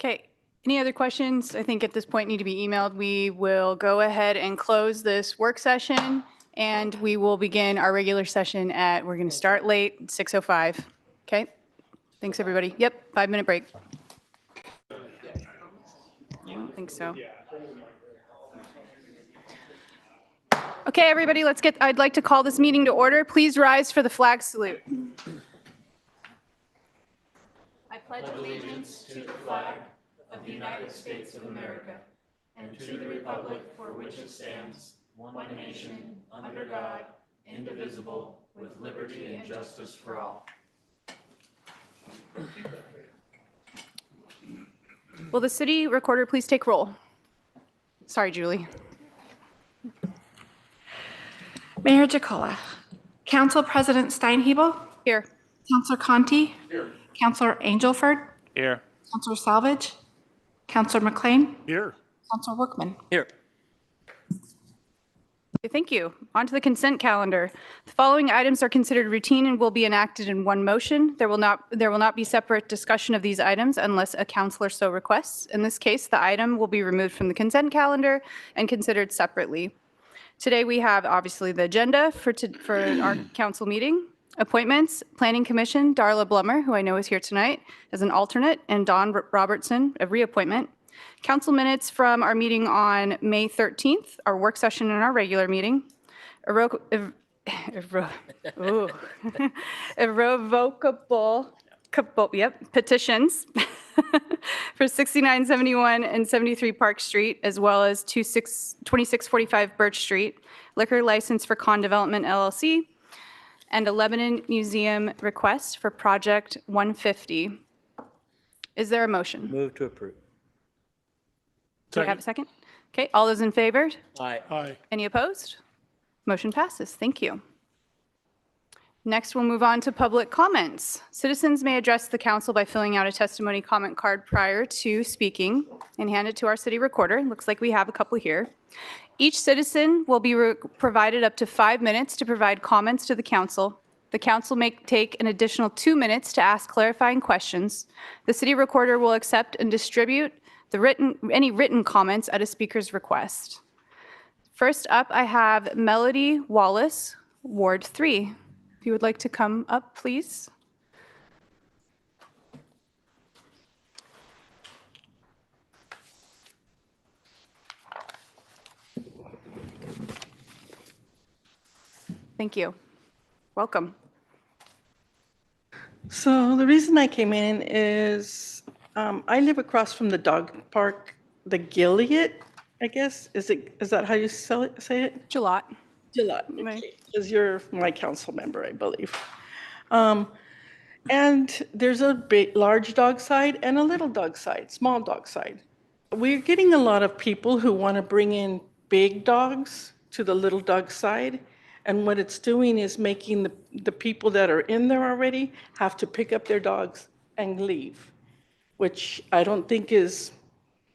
Okay. Any other questions? I think at this point need to be emailed. We will go ahead and close this work session, and we will begin our regular session we're going to start late, 6:05. Okay? Thanks, everybody. Yep, 5-minute break. I don't think so. Okay, everybody, I'd like to call this meeting to order. Please rise for the flag salute. I pledge allegiance to the flag of the United States of America and to the republic for which it stands, one nation, under God, indivisible, with liberty and justice for all. Will the city recorder please take roll? Sorry, Julie. Mayor Jacola. Council President Steinhebel. Here. Councilor Conti. Here. Councilor Angelford. Here. Councilor Salvage. Councilor McLean. Here. Councilor Workman. Here. Thank you. On to the consent calendar. The following items are considered routine and will be enacted in one motion. There will not be separate discussion of these items unless a councilor so requests. In this case, the item will be removed from the consent calendar and considered separately. Today, we have obviously the agenda for our council meeting. Appointments, Planning Commission, Darla Blummer, who I know is here tonight as an alternate, and Don Robertson, a reappointment. Council minutes from our meeting on May 13th, our work session and our regular meeting. Ooh. Irrevocable, petitions for 6971 and 73 Park Street, as well as 2645 Birch Street, liquor license for Con Development LLC, and a Lebanon Museum request for Project 150. Is there a motion? Move to approve. Do we have a second? Okay, all those in favor? Aye. Aye. Any opposed? Motion passes. Thank you. Next, we'll move on to public comments. Citizens may address the council by filling out a testimony comment card prior to speaking and hand it to our city recorder. Looks like we have a couple here. Each citizen will be provided up to 5 minutes to provide comments to the council. The council may take an additional 2 minutes to ask clarifying questions. The city recorder will accept and distribute any written comments at a speaker's request. First up, I have Melody Wallace, Ward 3. If you would like to come up, please. Thank you. Welcome. So the reason I came in is I live across from the dog park, the Gilead, I guess. Is that how you say it? Jalot. Gillette, Right. because you're my council member, I believe. And there's a large dog side and a little dog side, small dog side. We're getting a lot of people who want to bring in big dogs to the little dog side. And what it's doing is making the people that are in there already have to pick up their dogs and leave, which I don't think is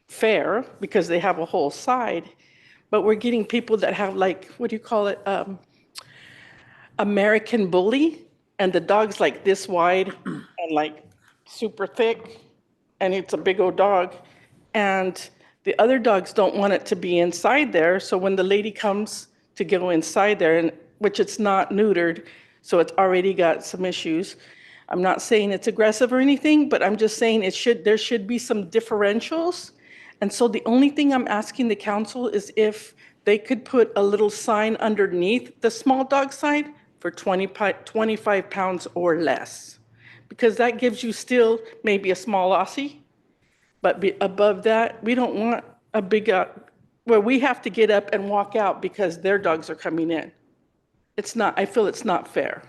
fair because they have a whole side. But we're getting people that have like, what do you call it? American Bully, and the dog's like this wide and like super thick, and it's a big old dog. And the other dogs don't want it to be inside there. So when the lady comes to go inside there, and which it's not neutered, so it's already got some issues. I'm not saying it's aggressive or anything, but I'm just saying there should be some differentials. And so the only thing I'm asking the council is if they could put a little sign underneath the small dog side for 25 pounds or less, because that gives you still maybe a small Aussie, but above that, we don't want a big, where we have to get up and walk out because their dogs are coming in. I feel it's not fair.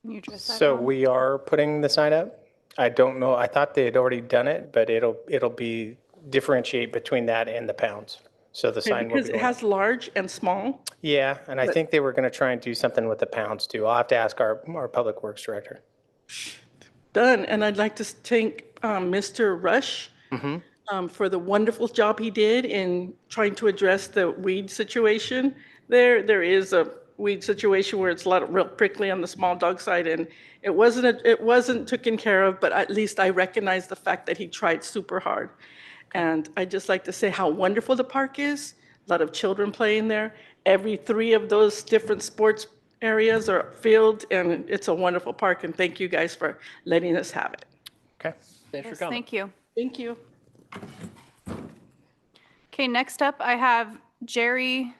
Can you address that, So Ron? we are putting the sign up. I don't know, I thought they had already done it, but it'll be differentiate between that and the pounds. So the sign will Because be it going up. has large and small. Yeah, and I think they were going to try and do something with the pounds too. I'll have to ask our public works director. Done. And I'd like to thank Mr. Rush for the wonderful job he did in trying to address the weed situation. There is a weed situation where it's a lot real prickly on the small dog side, and it wasn't taken care of, but at least I recognize the fact that he tried super hard. And I'd just like to say how wonderful the park is. A lot of children playing there. Every 3 of those different sports areas are filled, and it's a wonderful park. And thank you guys for letting us have it. Okay. Thanks for Yes, coming. thank you. Thank you. Okay, next up, I have Jerry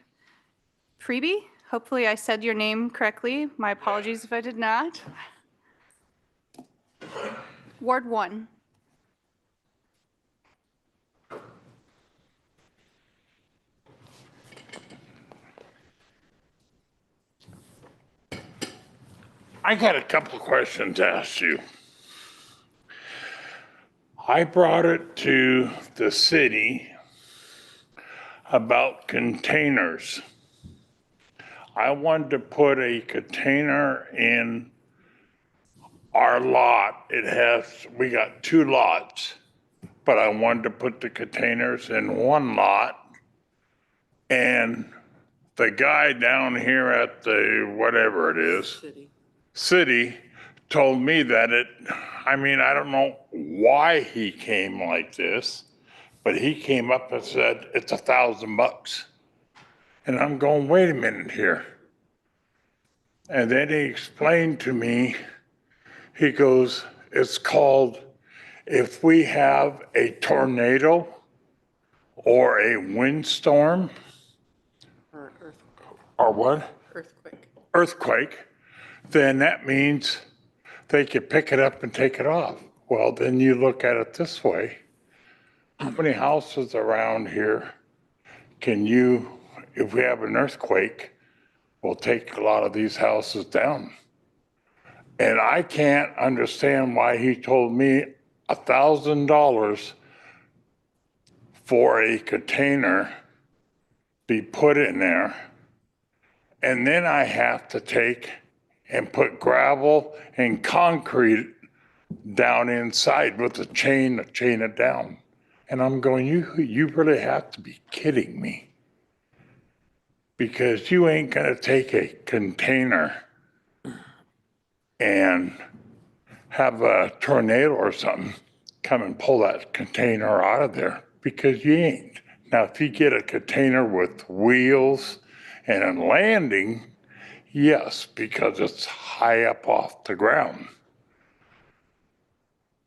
Freeby. Hopefully I said your name correctly. My apologies if I did not. Ward 1. I got a couple of questions to ask you. I brought it to the city about containers. I wanted to put a container in our lot. We got 2 lots, but I wanted to put the containers in one lot. And the guy down here at the, whatever it is, city told me that I don't know why he came like this, but he came up and said, it's $1,000. And I'm going, wait a minute here. And then he explained to me, he goes, it's called, if we have a tornado or a windstorm, or what? Earthquake, then that means they could pick it up and take it off. Well, then you look at it this way. How many houses around here can you, if we have an earthquake, will take a lot of these houses down? And I can't understand why he told me $1,000 for a container be put in there. And then I have to take and put gravel and concrete down inside with a chain to chain it down. And I'm going, you really have to be kidding me. Because you ain't gonna take a container and have a tornado or something come and pull that container out of there, because you ain't. Now, if you get a container with wheels and a landing, yes, because it's high up off the ground.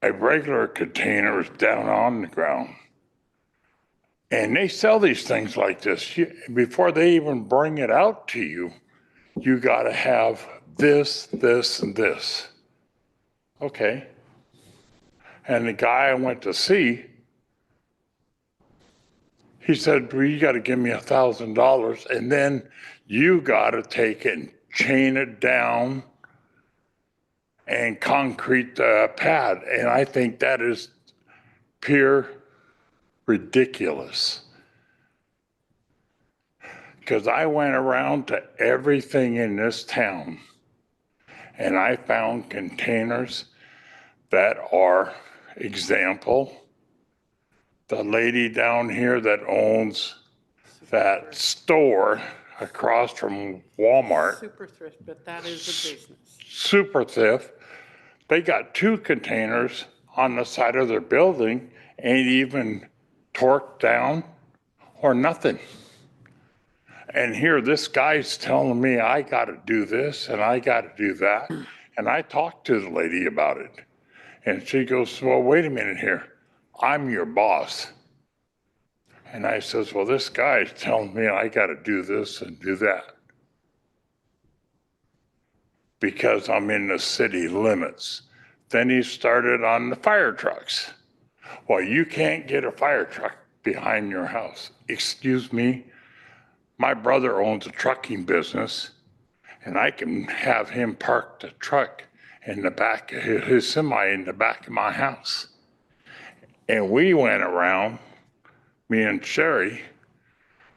A regular container is down on the ground. And they sell these things like this. Before they even bring it out to you, you got to have this, this, and this. Okay. And the guy I went to see, he said, well, you got to give me $1,000, and then you got to take it and chain it down and concrete the pad. And I think that is pure ridiculous. Because I went around to everything in this town and I found containers that are, example, the lady down here that owns that store across from Walmart. Super thrift, but that is a business. Super thrift. They got 2 containers on the side of their building, ain't even torqued down or nothing. And here this guy's telling me I got to do this and I got to do that. And I talked to the lady about it. And she goes, well, wait a minute here. I'm your boss. And I says, well, this guy's telling me I got to do this and do that because I'm in the city limits. Then he started on the fire trucks. Well, you can't get a fire truck behind your house. Excuse me. My brother owns a trucking business, and I can have him park the truck in the back, his semi in the back of my house. And we went around, me and Sherry,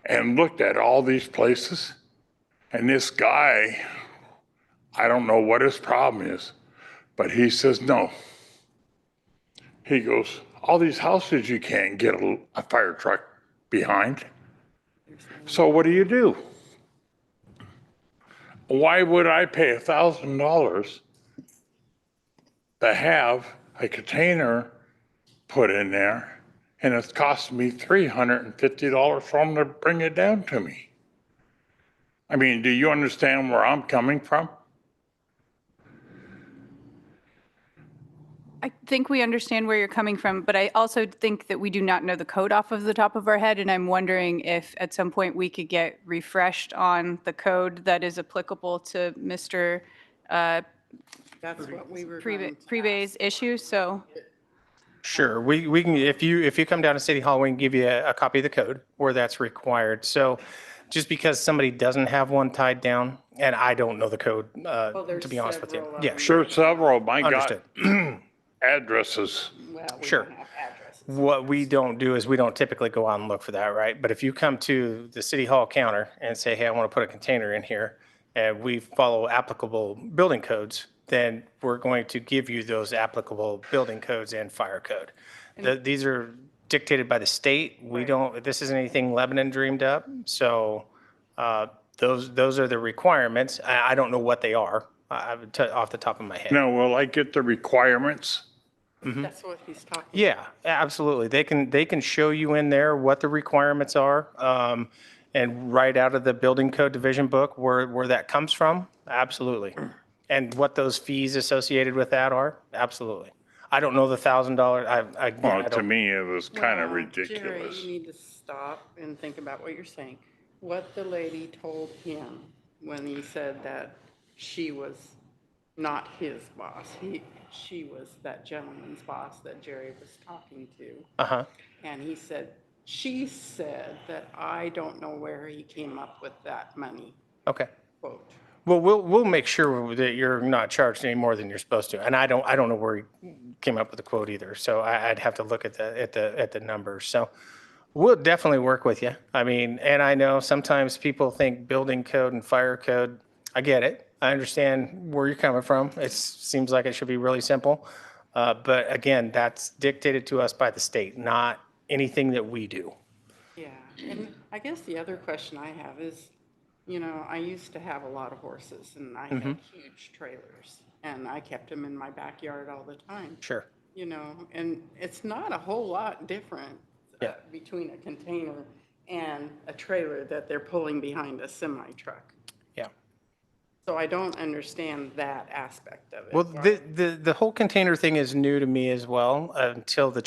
and looked at all these places. And this guy, I don't know what his problem is, but he says no. He goes, all these houses you can't get a fire truck behind. So what do? Why would I pay $1,000 to have a container put in there, and it's costing me $350 for them to bring it down to me? I mean, do you understand where I'm coming from? I think we understand where you're coming from, but I also think that we do not know the code off of the top of our head, and I'm wondering if at some point we could get refreshed on the code that is applicable to Mr. That's what we were going to Prebay's issue, so. Sure, we can, if you come down to City Hall, we can give you a copy of the code where that's required. So just because somebody doesn't have one tied down, and I don't know the code, to be honest with you. Yeah, sure, Sure, several. My God, understood. addresses. Well, we Sure. don't have addresses. What we don't do is we don't typically go out and look for that, right? But if you come to the City Hall counter and say, hey, I want to put a container in here, and we follow applicable building codes, then we're going to give you those applicable building codes and fire code. These are dictated by the state. We don't, this isn't anything Lebanon dreamed up. So those are the requirements. I don't know what they are off the top of my head. Now, will I get the requirements? That's what he's talking about. Yeah, absolutely. They can show you in there what the requirements are, and right out of the building code division book where that comes from. Absolutely. And what those fees associated with that are. Absolutely. I don't know the $1,000. Well, to me, it was kind of Well, ridiculous. Jerry, you need to stop and think about what you're saying. what the lady told him when he said that she was not his boss. She was that gentleman's boss that Jerry was talking to. Uh-huh. And he said, she said that I don't know where he came up with that money, Okay. quote. Well, we'll make sure that you're not charged any more than you're supposed to. And I don't know where he came up with the quote either. So I'd have to look at the numbers. So we'll definitely work with you. I mean, and I know sometimes people think building code and fire code. I get it. I understand where you're coming from. It seems like it should be really simple. But again, that's dictated to us by the state, not anything that we do. Yeah, and I guess the other question I have is, you know, I used to have a lot of horses and I had huge trailers and I kept them in my backyard all the time. Sure. You know, and it's not a whole lot different between a container and a trailer that they're pulling behind a semi truck. Yeah. So I don't understand that aspect of it. Well, the whole container thing is new to me as well until the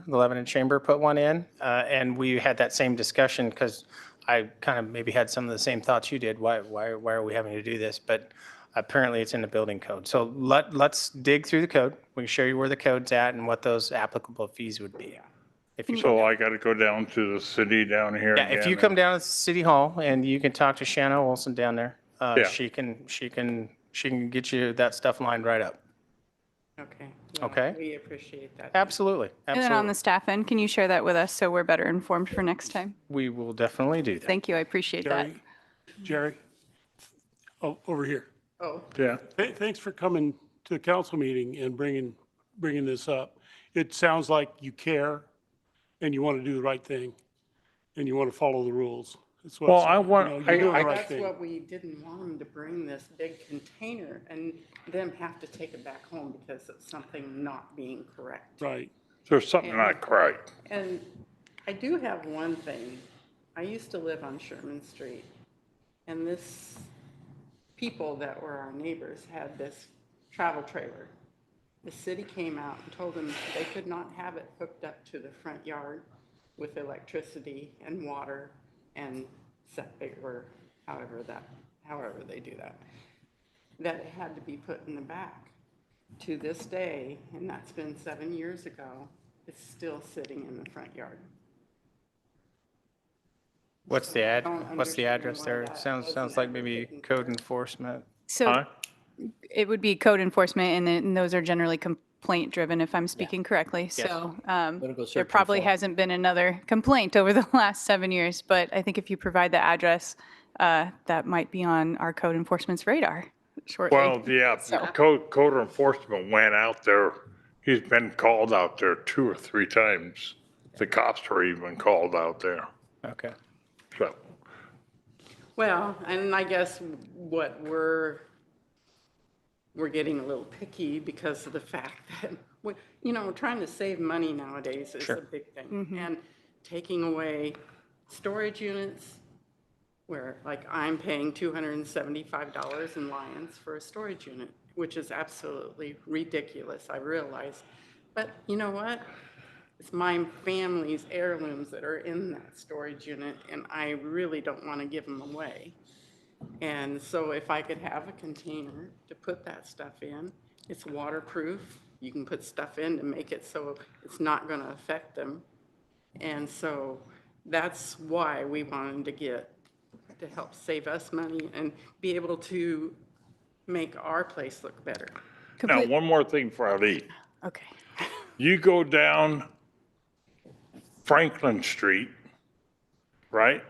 Lebanon Chamber put one in. And we had that same discussion because I kind of maybe had some of the same thoughts you did. Why are we having to do this? But apparently it's in the building code. So let's dig through the code. We can show you where the code's at and what those applicable fees would be. If you So I got to go down to the city down here Yeah, again? if you come down to City Hall and you can talk to Shanna Olson down there, Yeah. she can get you that stuff lined right up. Okay. Well, Okay. we appreciate that. Absolutely. And then on the staff end, can you share that with us so we're better informed for next time? We will definitely do that. Thank you, I appreciate that. Jerry, over here. Oh, Yeah. Thanks for coming to the council meeting and bringing this up. It sounds like you care and you want to do the right thing and you want to follow the rules. That's what Well, it's- I you want- know, you're doing the right that's thing. what we didn't want them to bring, this big container and them have to take it back home because of something not being correct. Right. There's something not right. And I do have one thing. I used to live on Sherman Street, and this people that were our neighbors had this travel trailer. The city came out and told them they could not have it hooked up to the front yard with electricity and water and septic or however they do that. That it had to be put in the back. To this day, and that's been 7 years ago, it's still sitting in the front yard. What's the don't what's the understand address why there? that Sounds wasn't like ever maybe taken code care of. enforcement. So it would be code enforcement, and then those are generally complaint driven, if I'm speaking correctly. So Better go there searching probably for 'em. hasn't been another complaint over the last 7 years, but I think if you provide the address, that might be on our code enforcement's radar shortly. Well, yeah, code enforcement went out there. He's been called out there 2 or 3 times. The cops were even called out there. Okay. So, Well, and I guess what we're getting a little picky because of the fact that, you know, trying to save money nowadays is a big thing. And taking away storage units where, like, I'm paying $275 in Lions for a storage unit, which is absolutely ridiculous, I realize. But you know what? It's my family's heirlooms that are in that storage unit, and I really don't want to give them away. And so if I could have a container to put that stuff in, it's waterproof. You can put stuff in to make it so it's not going to affect them. And so that's why we wanted to help save us money and be able to make our place look better. now, one more thing for Ali. Okay. You go down Franklin Street, right?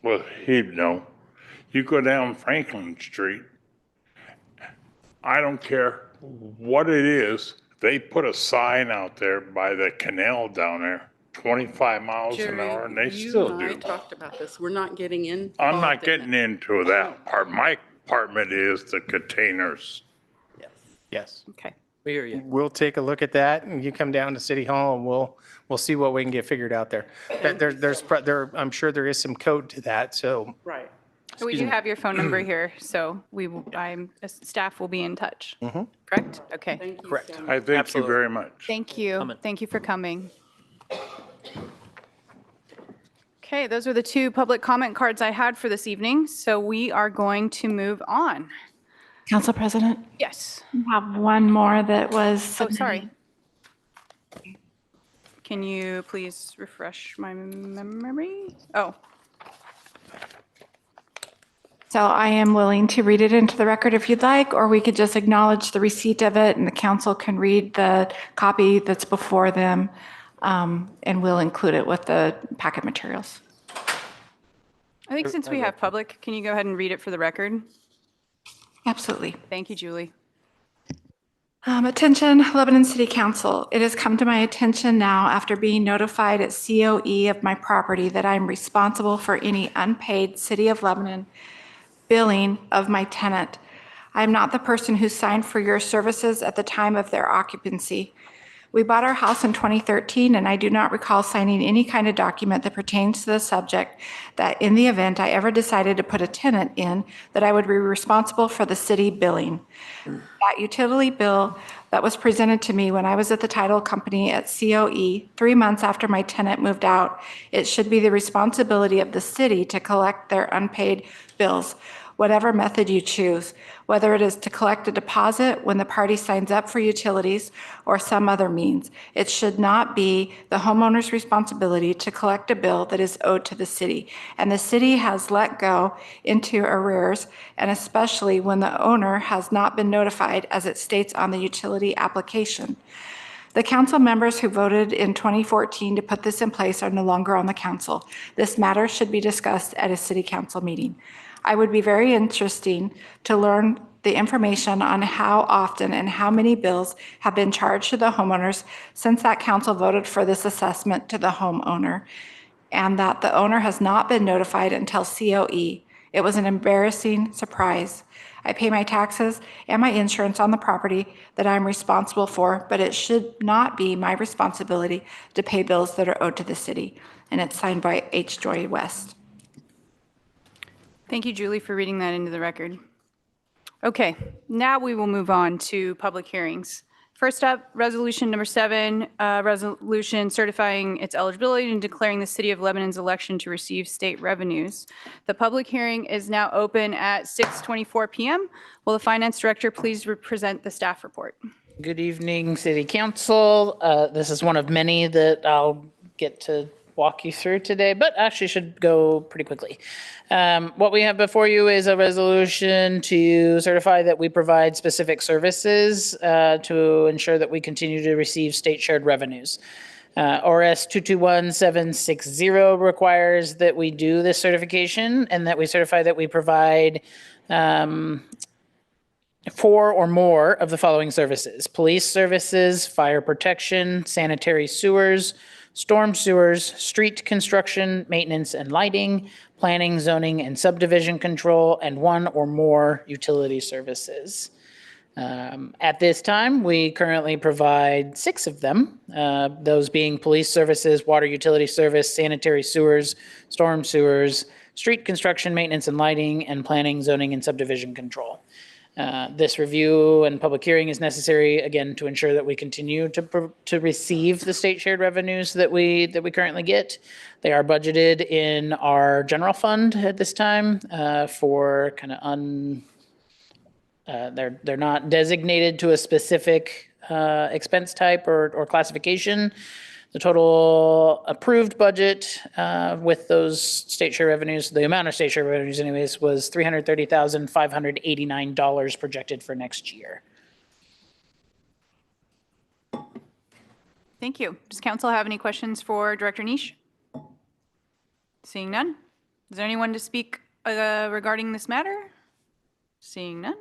Well, he'd know. You go down Franklin Street, I don't care what it is, they put a sign out there by the canal down there, 25 miles an hour, and they still You and I do. talked about this. We're not getting in. I'm not getting into that part. My department is the containers. Yes. Yes. Okay. We hear you. We'll take a look at that and you come down to City Hall and we'll see what we can get figured out there. I'm sure there is some code to that. So Right. We do have your phone number here, so staff will be in touch. Correct? Okay. Thank you Correct. so I much. thank you Absolutely. very much. Thank you. Thank you for coming. Okay, those are the two public comment cards I had for this evening, so we are going to move on. Council President, Yes. I have one more that was Oh, submitted. sorry. Can you please refresh my memory? Oh, So I am willing to read it into the record if you'd like, or we could just acknowledge the receipt of it and the council can read the copy that's before them, and we'll include it with the packet materials. I think since we have public, can you go ahead and read it for the record? Absolutely. Thank you, Julie. Attention, Lebanon City Council. It has come to my attention now after being notified at COE of my property that I am responsible for any unpaid City of Lebanon billing of my tenant. I am not the person who signed for your services at the time of their occupancy. We bought our house in 2013, and I do not recall signing any kind of document that pertains to the subject that in the event I ever decided to put a tenant in, that I would be responsible for the city billing. That utility bill that was presented to me when I was at the title company at COE 3 months after my tenant moved out, it should be the responsibility of the city to collect their unpaid bills, whatever method you choose, whether it is to collect a deposit when the party signs up for utilities or some other means. It should not be the homeowner's responsibility to collect a bill that is owed to the city. And the city has let go into arrears, and especially when the owner has not been notified as it states on the utility application. The council members who voted in 2014 to put this in place are no longer on the council. This matter should be discussed at a city council meeting. I would be very interesting to learn the information on how often and how many bills have been charged to the homeowners since that council voted for this assessment to the homeowner, and that the owner has not been notified until COE. It was an embarrassing surprise. I pay my taxes and my insurance on the property that I'm responsible for, but it should not be my responsibility to pay bills that are owed to the city. And it's signed by H. Joy West. Thank you, Julie, for reading that into the record. Okay, now we will move on to public hearings. First up, resolution number 7, resolution certifying its eligibility and declaring the City of Lebanon's election to receive state revenues. The public hearing is now open at 6:24 p.m. Will the finance director please present the staff report? Good evening, City Council. This is one of many that I'll get to walk you through today, but actually should go pretty quickly. What we have before you is a resolution to certify that we provide specific services to ensure that we continue to receive state shared revenues. ORS 221760 requires that we do this certification and that we certify that we provide 4 or more of the following services: police services, fire protection, sanitary sewers, storm sewers, street construction, maintenance and lighting, planning, zoning, and subdivision control, and 1 or more utility services. At this time, we currently provide 6 of them, those being police services, water utility service, sanitary sewers, storm sewers, street construction, maintenance and lighting, and planning, zoning, and subdivision control. This review and public hearing is necessary, again, to ensure that we continue to receive the state shared revenues that we currently get. They are budgeted in our general fund at this time for kind of they're not designated to a specific expense type or classification. The total approved budget with those state share revenues, the amount of state share revenues anyways, was $330,589 projected for next year. Thank you. Does council have any questions for Director Niche? Seeing none. Is there anyone to speak regarding this matter? Seeing none.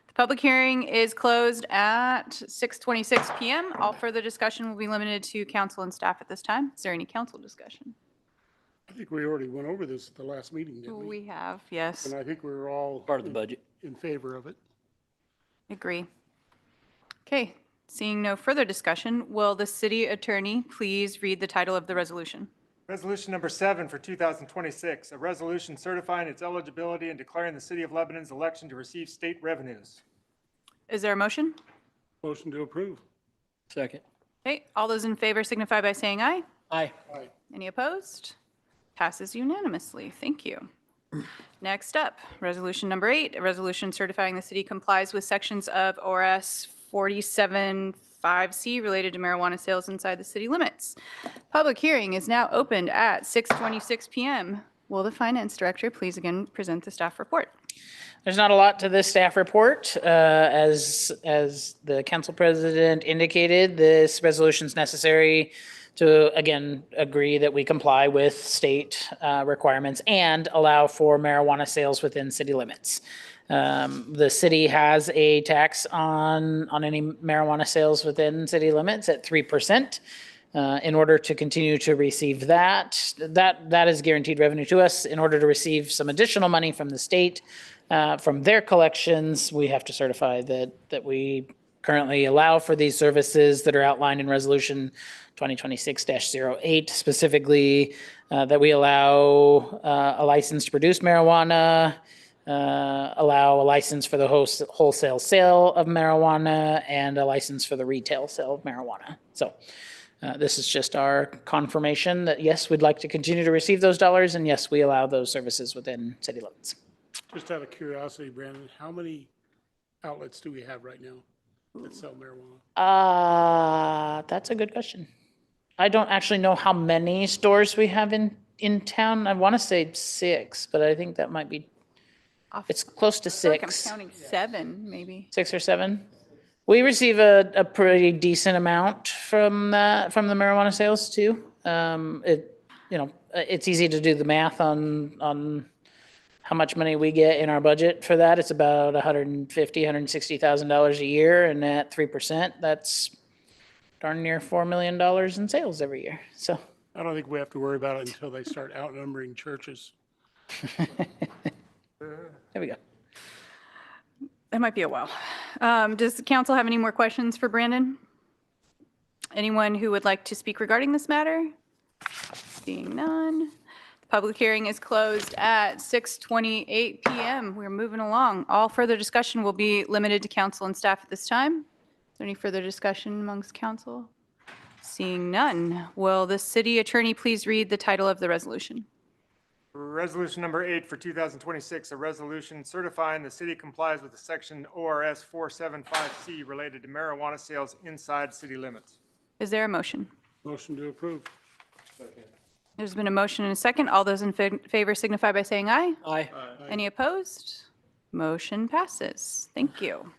The public hearing is closed at 6:26 p.m. All further discussion will be limited to council and staff at this time. Is there any council discussion? I think we already went over this at the last meeting, didn't we? We have, yes. And I think we were all Part of the budget. in favor of it. Agree. Okay, seeing no further discussion, will the city attorney please read the title of the resolution? Resolution number 7 for 2026, a resolution certifying its eligibility and declaring the City of Lebanon's election to receive state revenues. Is there a motion? Motion to approve. Second. Okay, all those in favor signify by saying aye. Aye. Any opposed? Passes unanimously. Thank you. Next up, resolution number 8, a resolution certifying the city complies with sections of ORS 47.5C related to marijuana sales inside the city limits. Public hearing is now opened at 6:26 PM. Will the finance director please again present the staff report? There's not a lot to this staff report. As the council president indicated, this resolution is necessary to, again, agree that we comply with state requirements and allow for marijuana sales within city limits. The city has a tax on any marijuana sales within city limits at 3%. In order to continue to receive that is guaranteed revenue to us. In order to receive some additional money from the state, from their collections, we have to certify that we currently allow for these services that are outlined in Resolution 2026-08, specifically that we allow a license to produce marijuana, allow a license for the wholesale sale of marijuana, and a license for the retail sale of marijuana. So this is just our confirmation that, yes, we'd like to continue to receive those dollars, and yes, we allow those services within city limits. Just out of curiosity, Brandon, how many outlets do we have right now that sell marijuana? That's a good question. I don't actually know how many stores we have in town. I want to say 6, but I think that might be, it's close to I feel like I'm 6. counting 7, maybe. 6 or 7. We receive a pretty decent amount from the marijuana sales too. It's easy to do the math on how much money we get in our budget for that. It's about $160,000 a year, and at 3%, that's darn near $4 million in sales every year. So I don't think we have to worry about it until they start outnumbering churches. there we go. That might be a while. Does the council have any more questions for Brandon? Anyone who would like to speak regarding this matter? Seeing none. The public hearing is closed at 6:28 PM. We're moving along. All further discussion will be limited to council and staff at this time. Is there any further discussion amongst council? Seeing none. Will the city attorney please read the title of the resolution? Resolution number 8 for 2026, a resolution certifying the city complies with the section ORS 475C related to marijuana sales inside city limits. Is there a motion? Motion to approve. There's been a motion and a second. All those in favor signify by saying aye. Aye. Any opposed? Motion passes. Thank you.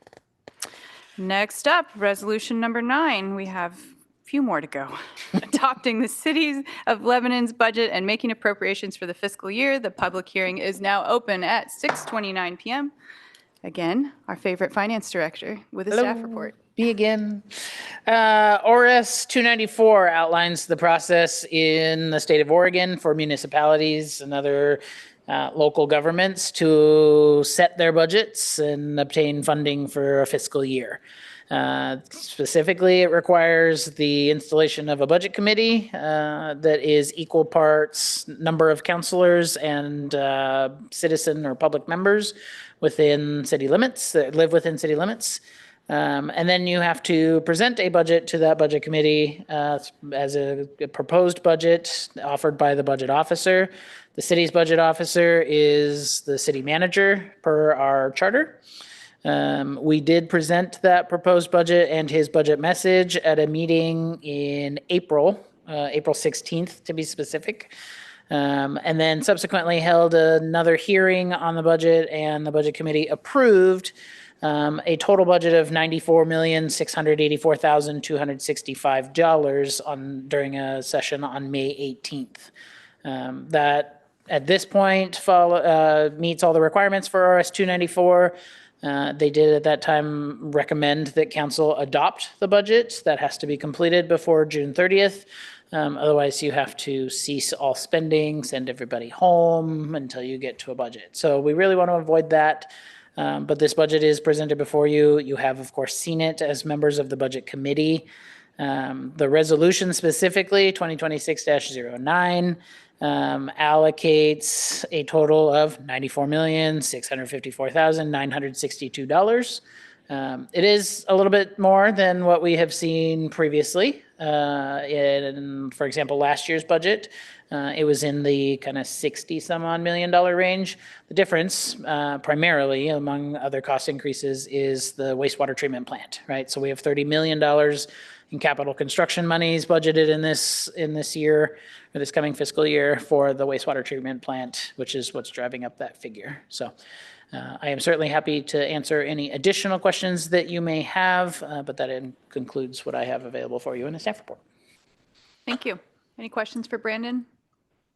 Next up, resolution number 9. We have a few more to go. Adopting the City of Lebanon's budget and making appropriations for the fiscal year. The public hearing is now open at 6:29 PM. Again, our favorite finance director with a staff report. Me again. ORS 294 outlines the process in the state of Oregon for municipalities and other local governments to set their budgets and obtain funding for a fiscal year. Specifically, it requires the installation of a budget committee that is equal parts number of councilors and citizen or public members within city limits, that live within city limits. And then you have to present a budget to that budget committee as a proposed budget offered by the budget officer. The city's budget officer is the city manager per our charter. We did present that proposed budget and his budget message at a meeting in April 16th to be specific. And then subsequently held another hearing on the budget, and the budget committee approved a total budget of $94,684,265 during a session on May 18th. That at this point meets all the requirements for RS 294. They did at that time recommend that council adopt the budget. That has to be completed before June 30th. Otherwise, you have to cease all spending, send everybody home until you get to a budget. So we really want to avoid that. But this budget is presented before you. You have, of course, seen it as members of the budget committee. The resolution specifically, 2026-09, allocates a total of $94,654,962. It is a little bit more than what we have seen previously. For example, last year's budget, it was in the kind of 60 some odd $million range. The difference, primarily among other cost increases, is the wastewater treatment plant, right? So we have $30 million in capital construction monies budgeted in this year, or this coming fiscal year, for the wastewater treatment plant, which is what's driving up that figure. So I am certainly happy to answer any additional questions that you may have, but that concludes what I have available for you in the staff report. Thank you. Any questions for Brandon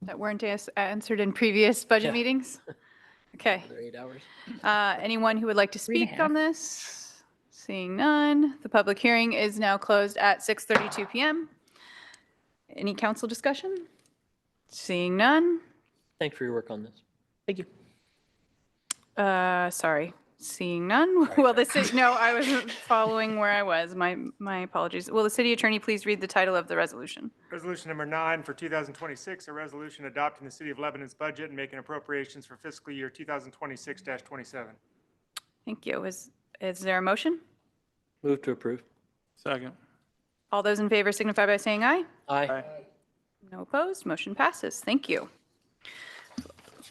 that weren't answered in previous budget meetings? Okay. Another 8 hours. Anyone who would like to speak on this? Seeing none, the public hearing is now closed at 6:32 PM. Any council discussion? Seeing none. Thanks for your work on this. Thank you. Sorry, seeing none. Well, no, I wasn't following where I was. My apologies. Will the city attorney please read the title of the resolution? Resolution number 9 for 2026, a resolution adopting the City of Lebanon's budget and making appropriations for fiscal year 2026-27. Thank you. Is there a motion? Move to approve. Second. All those in favor signify by saying aye. Aye. No opposed. Motion passes. Thank you.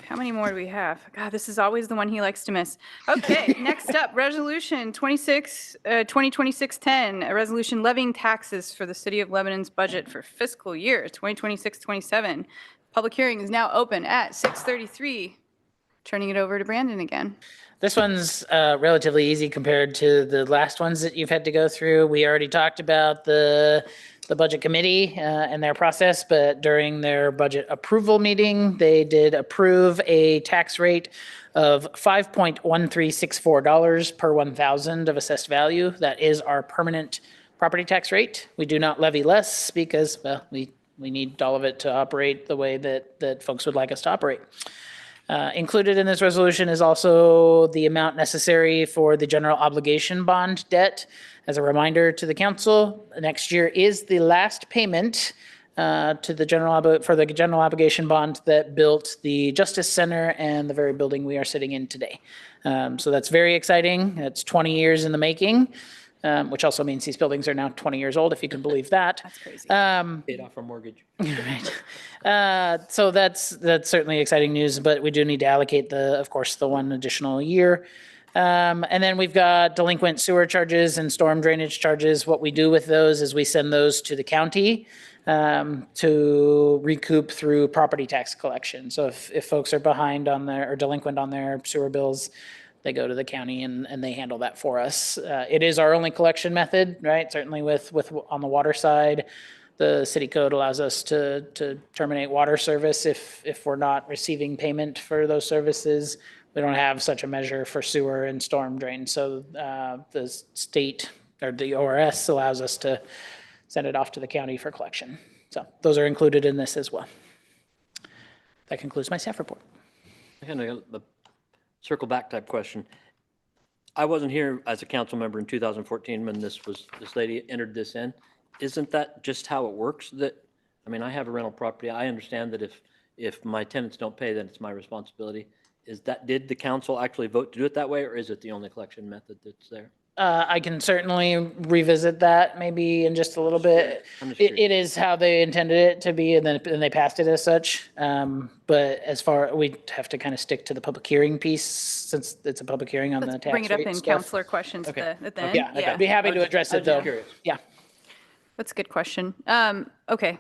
How many more do we have? God, this is always the one he likes to miss. Okay, next up, Resolution 2026-10, a resolution levying taxes for the City of Lebanon's budget for fiscal year 2026-27. Public hearing is now open at 6:33. Turning it over to Brandon again. This one's relatively easy compared to the last ones that you've had to go through. We already talked about the budget committee and their process, but during their budget approval meeting, they did approve a tax rate of $5.1364 per 1,000 of assessed value. That is our permanent property tax rate. We do not levy less because, well, we need all of it to operate the way that folks would like us to operate. Included in this resolution is also the amount necessary for the general obligation bond debt. As a reminder to the council, next year is the last payment for the general obligation bond that built the Justice Center and the very building we are sitting in today. So that's very exciting. That's 20 years in the making, which also means these buildings are now 20 years old, if you can believe that. That's crazy. Paid off our mortgage. Right. So that's certainly exciting news, but we do need to allocate of course, the one additional year. And then we've got delinquent sewer charges and storm drainage charges. What we do with those is we send those to the county to recoup through property tax collection. So if folks are behind on or delinquent on their sewer bills, they go to the county and they handle that for us. It is our only collection method, right? Certainly with on the water side, the city code allows us to terminate water service if we're not receiving payment for those services. We don't have such a measure for sewer and storm drain. So the state or the ORS allows us to send it off to the county for collection. So those are included in this as well. That concludes my staff report. I kind of a circle back type question. I wasn't here as a council member in 2014 when this lady entered this in. Isn't that just how it works? I mean, I have a rental property. I understand that if my tenants don't pay, then it's my responsibility. Did the council actually vote to do it that way, or is it the only collection method that's there? I can certainly revisit that maybe in just a little bit. It is how they intended it to be, and then they passed it as such. But we have to kind of stick to the public hearing piece since it's a public hearing on the tax rate Bring it up in stuff. counselor questions at the end. Yeah, I'd be happy to address it though. Yeah. That's a good question. Okay.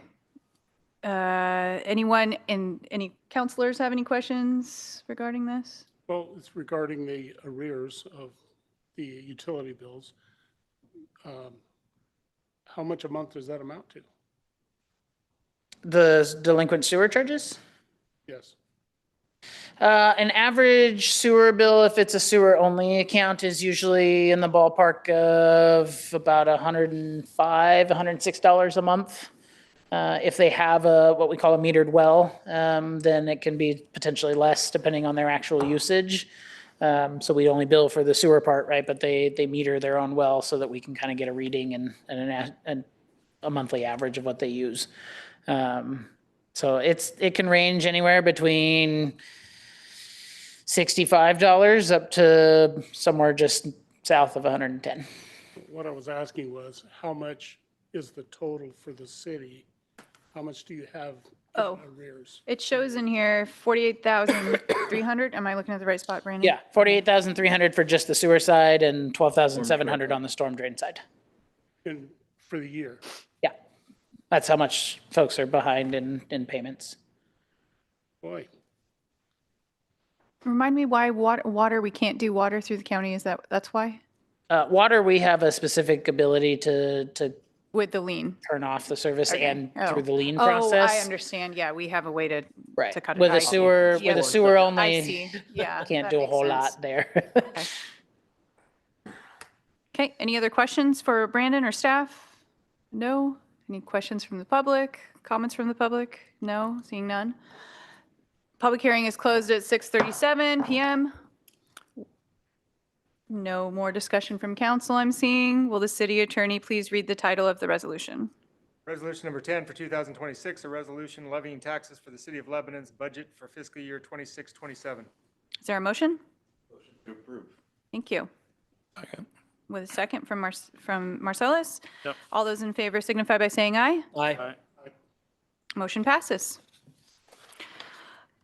Any counselors have any questions regarding this? Well, it's regarding the arrears of the utility bills. How much a month does that amount to? The delinquent sewer charges? Yes. An average sewer bill, if it's a sewer only account, is usually in the ballpark of about $105, $106 a month. If they have what we call a metered well, then it can be potentially less depending on their actual usage. So we only bill for the sewer part, right? But they meter their own well so that we can kind of get a reading and a monthly average of what they use. So it can range anywhere between $65 up to somewhere just south of 110. What I was asking was how much is the total for the city. How much do you have Oh. in arrears? It shows in here 48,300. Am I looking at the right spot, Brandon? Yeah, 48,300 for just the sewer side and 12,700 on the storm drain side. For the year? Yeah, that's how much folks are behind in payments. Boy, Remind me why water, we can't do water through the county. That's why? Water, we have a specific ability to With the lien. turn off the service Okay. and through the lien Oh, I process. understand. Yeah, we have a way to Right. cut it. With I a see. sewer, Yeah. with a sewer I only, see. Yeah. can't that do a makes whole sense. lot there. Okay, any other questions for Brandon or staff? No? Any questions from the public? Comments from the public? No? Seeing none? Public hearing is closed at 6:37 PM. No more discussion from council I'm seeing. Will the city attorney please read the title of the resolution? Resolution number 10 for 2026, a resolution levying taxes for the city of Lebanon's budget for fiscal year 26-27. Is there a motion? Motion to approve. Thank you. With a second from Marcellus? Yep. All those in favor signify by saying aye. Aye. Motion passes.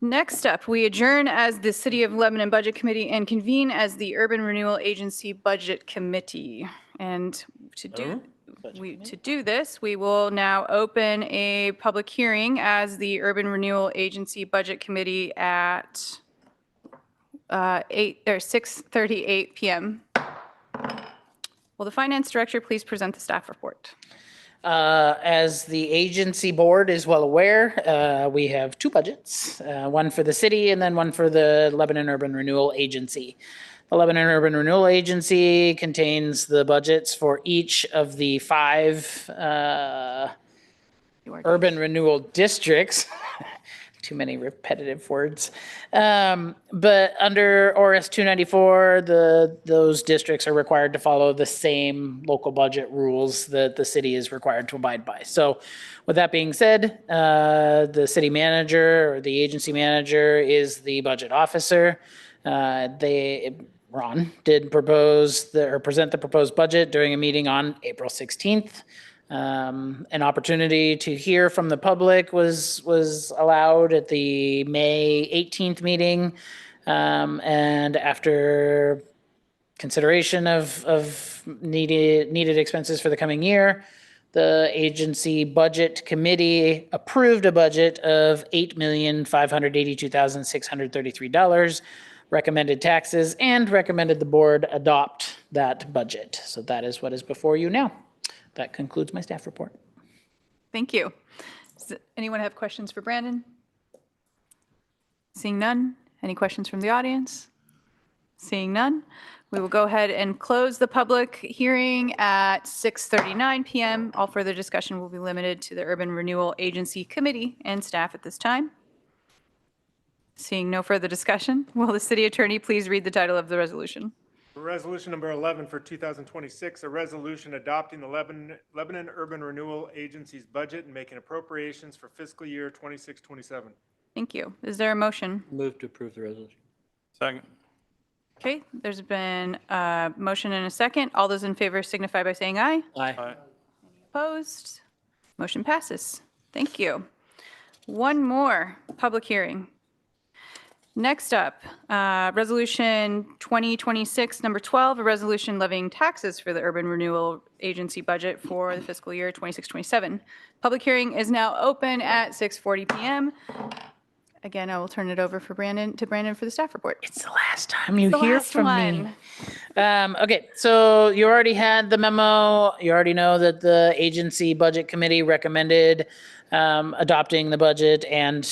Next up, we adjourn as the City of Lebanon Budget Committee and convene as the Urban Renewal Agency Budget Committee. And to do this, we will now open a public hearing as the Urban Renewal Agency Budget Committee at 6:38 PM. Will the Finance Director please present the staff report? As the agency board is well aware, we have two budgets, one for the city and then one for the Lebanon Urban Renewal Agency. The Lebanon Urban Renewal Agency contains the budgets for each of the 5 urban renewal districts. Too many repetitive words. But under ORS 294, those districts are required to follow the same local budget rules that the city is required to abide by. So with that being said, the city manager or the agency manager is the budget officer. Ron did present the proposed budget during a meeting on April 16th. An opportunity to hear from the public was allowed at the May 18th meeting. And after consideration of needed expenses for the coming year, the agency budget committee approved a budget of $8,582,633, recommended taxes, and recommended the board adopt that budget. So that is what is before you now. That concludes my staff report. Thank you. Does anyone have questions for Brandon? Seeing none. Any questions from the audience? Seeing none. We will go ahead and close the public hearing at 6:39 PM. All further discussion will be limited to the Urban Renewal Agency Committee and staff at this time. Seeing no further discussion, will the city attorney please read the title of the resolution? Resolution number 11 for 2026, a resolution adopting the Lebanon Urban Renewal Agency's budget and making appropriations for fiscal year 26-27. Thank you. Is there a motion? Move to approve the resolution. Second. Okay, there's been a motion and a second. All those in favor signify by saying aye. Aye. Opposed? Motion passes. Thank you. One more public hearing. Next up, Resolution 2026, number 12, a resolution levying taxes for the Urban Renewal Agency budget for the fiscal year 26-27. Public hearing is now open at 6:40 PM. Again, I will turn it over to Brandon for the staff report. It's the last time you The hear last from me. one. Okay, so you already had the memo. You already know that the agency budget committee recommended adopting the budget and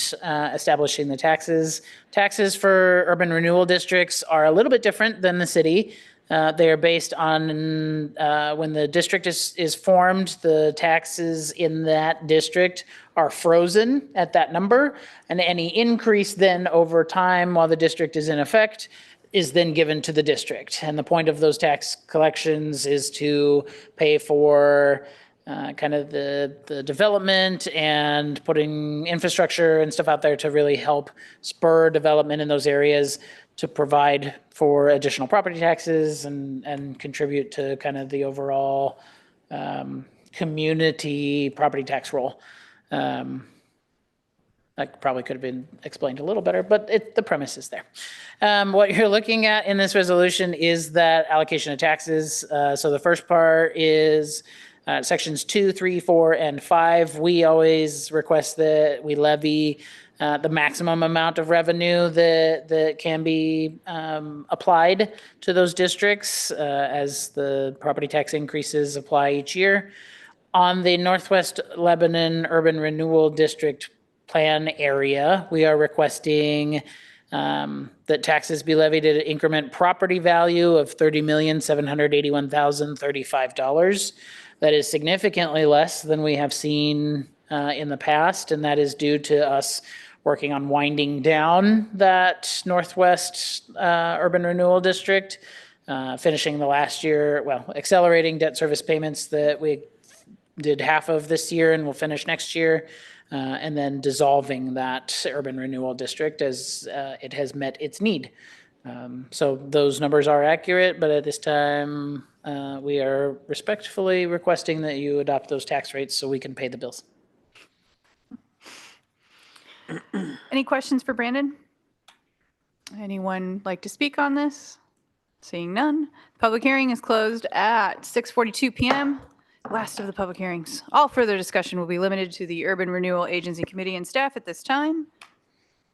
establishing the taxes. Taxes for urban renewal districts are a little bit different than the city. They are based on when the district is formed, the taxes in that district are frozen at that number, and any increase then over time while the district is in effect is then given to the district. And the point of those tax collections is to pay for kind of the development and putting infrastructure and stuff out there to really help spur development in those areas, to provide for additional property taxes and contribute to kind of the overall community property tax roll. That probably could have been explained a little better, but the premise is there. What you're looking at in this resolution is that allocation of taxes. So the first part is sections 2, 3, 4, and 5. We always request that we levy the maximum amount of revenue that can be applied to those districts as the property tax increases apply each year. On the Northwest Lebanon Urban Renewal District plan area, we are requesting that taxes be levied at an increment property value of $30,781,035. That is significantly less than we have seen in the past, and that is due to us working on winding down that Northwest Urban Renewal District, finishing the last year, accelerating debt service payments that we did half of this year and we'll finish next year, and then dissolving that urban renewal district as it has met its need. So those numbers are accurate, but at this time, we are respectfully requesting that you adopt those tax rates so we can pay the bills. Any questions for Brandon? Anyone like to speak on this? Seeing none. Public hearing is closed at 6:42 p.m. Last of the public hearings. All further discussion will be limited to the Urban Renewal Agency Committee and staff at this time.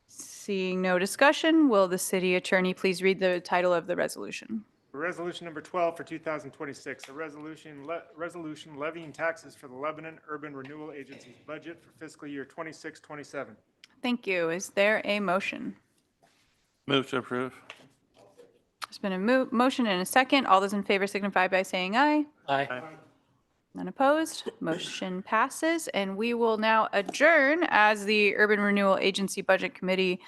Seeing no discussion, will the city attorney please read the title of the resolution? Resolution number 12 for 2026, a resolution levying taxes for the Lebanon Urban Renewal Agency's budget for fiscal year 26-27. Thank you. Is there a motion? Move to approve. There's been a motion and a second. All those in favor signify by saying aye. Aye. None opposed. Motion passes, and we will now adjourn as the Urban Renewal Agency Budget Committee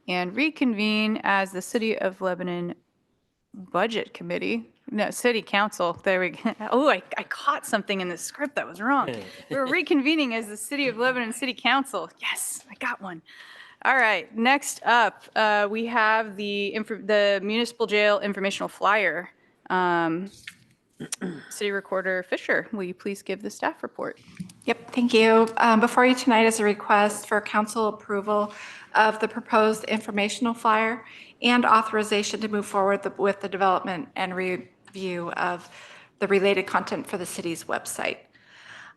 and reconvene as the City of Lebanon Budget Committee. No, City Council. There we go. Oh, I caught something in the script that was wrong. We're reconvening as the City of Lebanon City Council. Yes, I got one. All right. Next up, we have the Municipal Jail Informational Flyer. City Recorder Fisher, will you please give the staff report? Yep, thank you. Before you tonight is a request for council approval of the proposed informational flyer and authorization to move forward with the development and review of the related content for the city's website.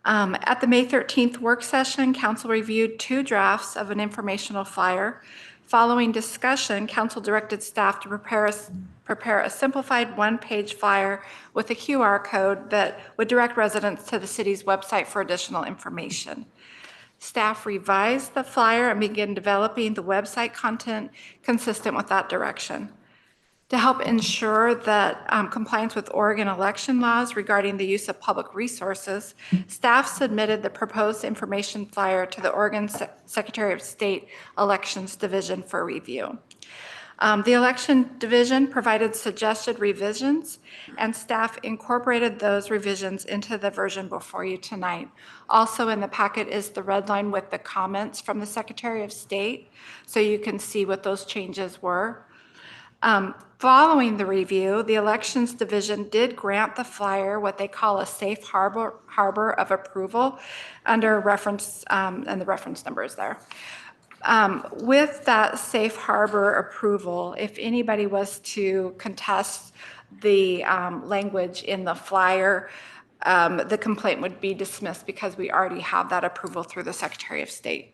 At the May 13th work session, council reviewed 2 drafts of an informational flyer. Following discussion, council directed staff to prepare a simplified one-page flyer with a QR code that would direct residents to the city's website for additional information. Staff revised the flyer and began developing the website content consistent with that direction. To help ensure that compliance with Oregon election laws regarding the use of public resources, staff submitted the proposed information flyer to the Oregon Secretary of State Elections Division for review. The Election Division provided suggested revisions, and staff incorporated those revisions into the version before you tonight. Also in the packet is the red line with the comments from the Secretary of State, so you can see what those changes were. Following the review, the Elections Division did grant the flyer what they call a safe harbor of approval under reference, and the reference number is there. With that safe harbor approval, if anybody was to contest the language in the flyer, the complaint would be dismissed because we already have that approval through the Secretary of State.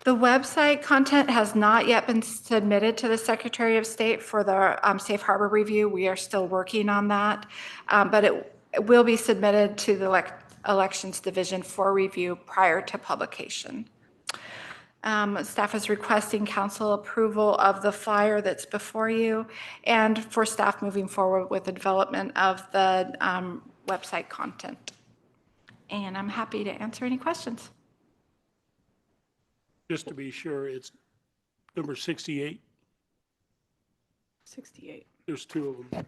The website content has not yet been submitted to the Secretary of State for the safe harbor review. We are still working on that, but it will be submitted to the Elections Division for review prior to publication. Staff is requesting council approval of the flyer that's before you and for staff moving forward with the development of the website content. And I'm happy to answer any questions. Just to be sure, it's number 68. 68. There's 2 of them.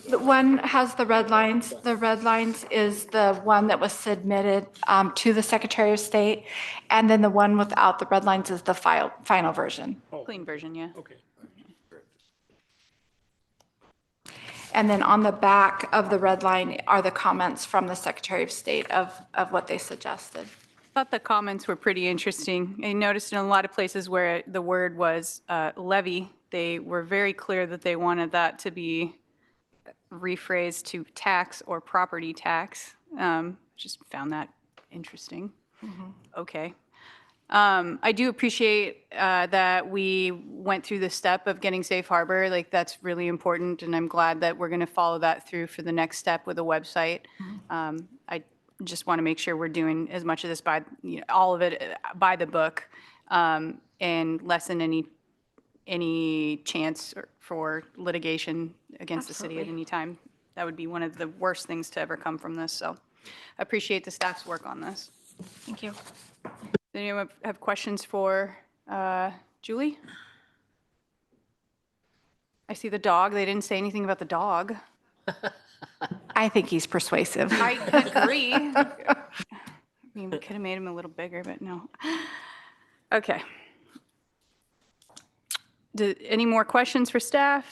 The one has the red lines. The red lines is the one that was submitted to the Secretary of State. And then the one without the red lines is the final version. Clean version, yeah. Okay. And then on the back of the red line are the comments from the Secretary of State of what they suggested. Thought the comments were pretty interesting. I noticed in a lot of places where the word was levy, they were very clear that they wanted that to be rephrased to tax or property tax. Just found that interesting. Okay. I do appreciate that we went through the step of getting safe harbor. Like, that's really important, and I'm glad that we're going to follow that through for the next step with a website. I just want to make sure we're doing as much of this by, all of it by the book, and lessen any chance for litigation against the city at any time. That would be one of the worst things to ever come from this. So I appreciate the staff's work on this. Thank you. Does anyone have questions for Julie? I see the dog. They didn't say anything about the dog. I think he's persuasive. I agree. I mean, we could have made him a little bigger, but no. Okay. Any more questions for staff?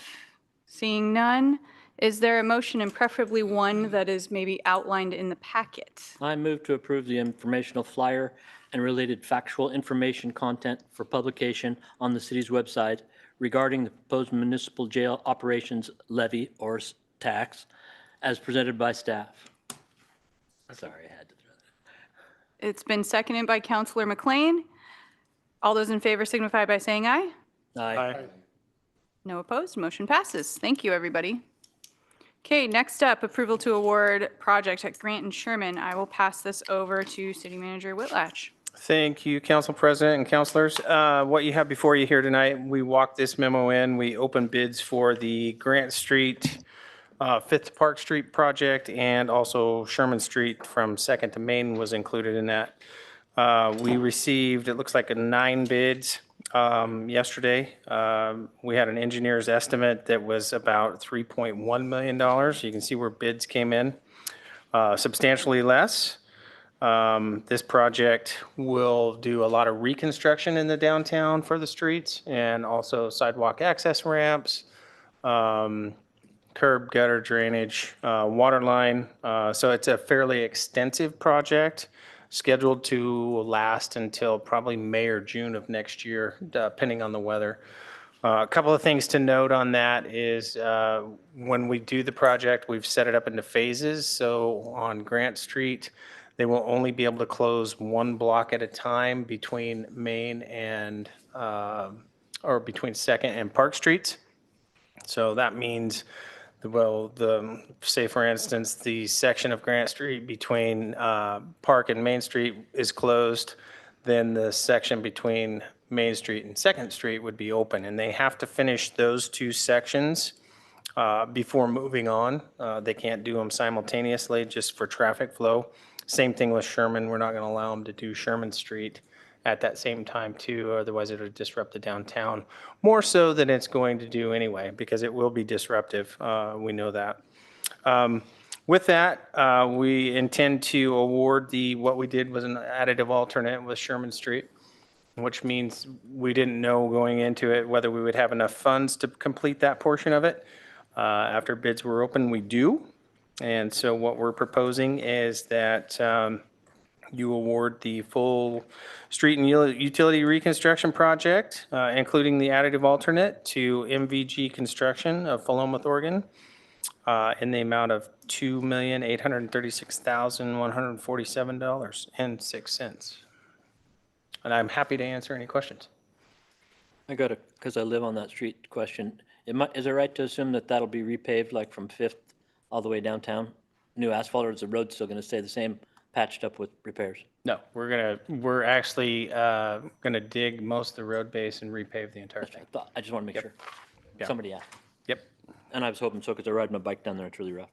Seeing none, is there a motion, and preferably one that is maybe outlined in the packet? I move to approve the informational flyer and related factual information content for publication on the city's website regarding the proposed municipal jail operations levy or tax as presented by staff. Sorry, I had to throw that. It's been seconded by Councillor McLean. All those in favor signify by saying aye. Aye. No opposed, motion passes. Thank you, everybody. Okay, next up, approval to award project at Grant and Sherman. I will pass this over to City Manager Whitlatch. Thank you, Council President and councilors. What you have before you here tonight, we walked this memo in. We opened bids for the Grant Street, 5th Park Street project, and also Sherman Street from 2nd to Main was included in that. We received, it looks like 9 bids yesterday. We had an engineer's estimate that was about $3.1 million. You can see where bids came in substantially less. This project will do a lot of reconstruction in the downtown for the streets and also sidewalk access ramps, curb gutter drainage, water line. So it's a fairly extensive project scheduled to last until probably May or June of next year, depending on the weather. A couple of things to note on that is when we do the project, we've set it up into phases. So on Grant Street, they will only be able to close 1 block at a time between Main and, or between 2nd and Park Streets. So that means, say for instance, the section of Grant Street between Park and Main Street is closed, then the section between Main Street and 2nd Street would be open. And they have to finish those 2 sections before moving on. They can't do them simultaneously just for traffic flow. Same thing with Sherman. We're not going to allow them to do Sherman Street at that same time too, otherwise it would disrupt the downtown more so than it's going to do anyway, because it will be disruptive. We know that. With that, we intend to award what we did was an additive alternate with Sherman Street, which means we didn't know going into it whether we would have enough funds to complete that portion of it. After bids were open, we do. And so what we're proposing is that you award the full street and utility reconstruction project, including the additive alternate, to MVG Construction of Philomath, Oregon, in the amount of $2,836,147.06. And I'm happy to answer any questions. I got because I live on that street, question. Is it right to assume that that'll be repaved like from 5th all the way downtown? New asphalt, or is the road still going to stay the same, patched up with repairs? No, we're actually gonna dig most of the road base and repave the entire thing. I just want to make sure. Yeah. Somebody asked. Yep. And I was hoping so, because I ride my bike down there, it's really rough.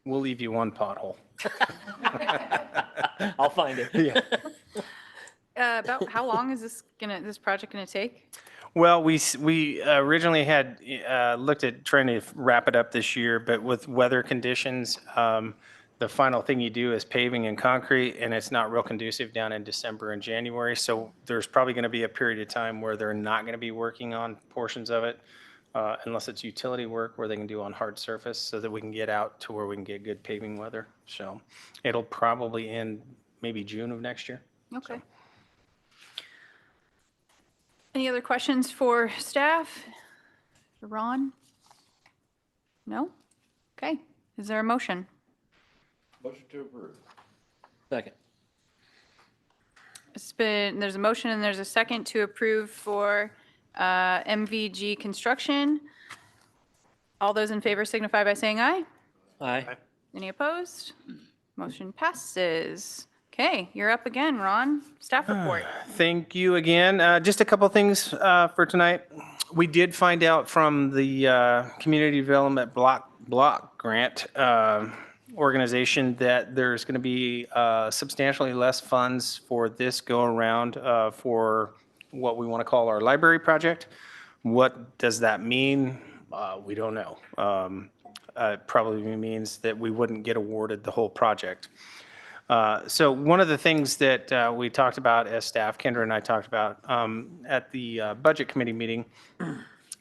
We'll leave you 1 pothole. I'll find it. Yeah. About how long is this project gonna take? Well, we originally had looked at trying to wrap it up this year, but with weather conditions, the final thing you do is paving and concrete, and it's not real conducive down in December and January. So there's probably going to be a period of time where they're not going to be working on portions of it. unless it's utility work where they can do on hard surface so that we can get out to where we can get good paving weather. So it'll probably end maybe June of next year. Okay. Any other questions for staff? For Ron? No? Okay. Is there a motion? Motion to approve. Second. There's a motion and there's a second to approve for MVG construction. All those in favor signify by saying aye. Aye. Any opposed? Motion passes. Okay, you're up again, Ron. Staff report. Thank you again. Just a couple of things for tonight. We did find out from the Community Development Block Grant organization that there's going to be substantially less funds for this go around for what we want to call our library project. What does that mean? We don't know. It probably means that we wouldn't get awarded the whole project. So one of the things that we talked about as staff, Kendra and I talked about at the budget committee meeting,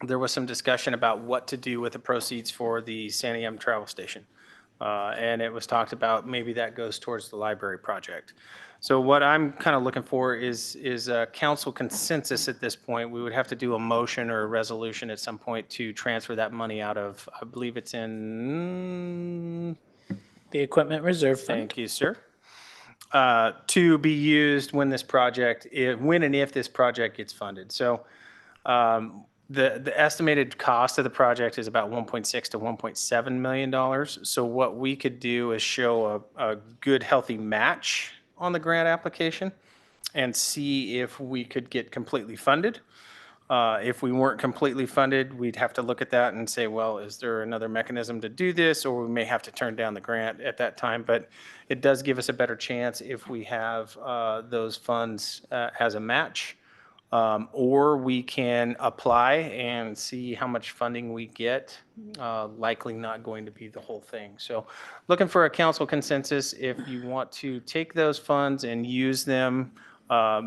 there was some discussion about what to do with the proceeds for the Santiam travel station. And it was talked about maybe that goes towards the library project. So what I'm kind of looking for is a council consensus at this point. We would have to do a motion or a resolution at some point to transfer that money out of, I believe it's in, The equipment reserve fund. thank you, sir. To be used when this project, when and if this project gets funded. So the estimated cost of the project is about $1.6 to $1.7 million. So what we could do is show a good, healthy match on the grant application and see if we could get completely funded. If we weren't completely funded, we'd have to look at that and say, well, is there another mechanism to do this? Or we may have to turn down the grant at that time. But it does give us a better chance if we have those funds as a match. Or we can apply and see how much funding we get, likely not going to be the whole thing. So looking for a council consensus if you want to take those funds and use them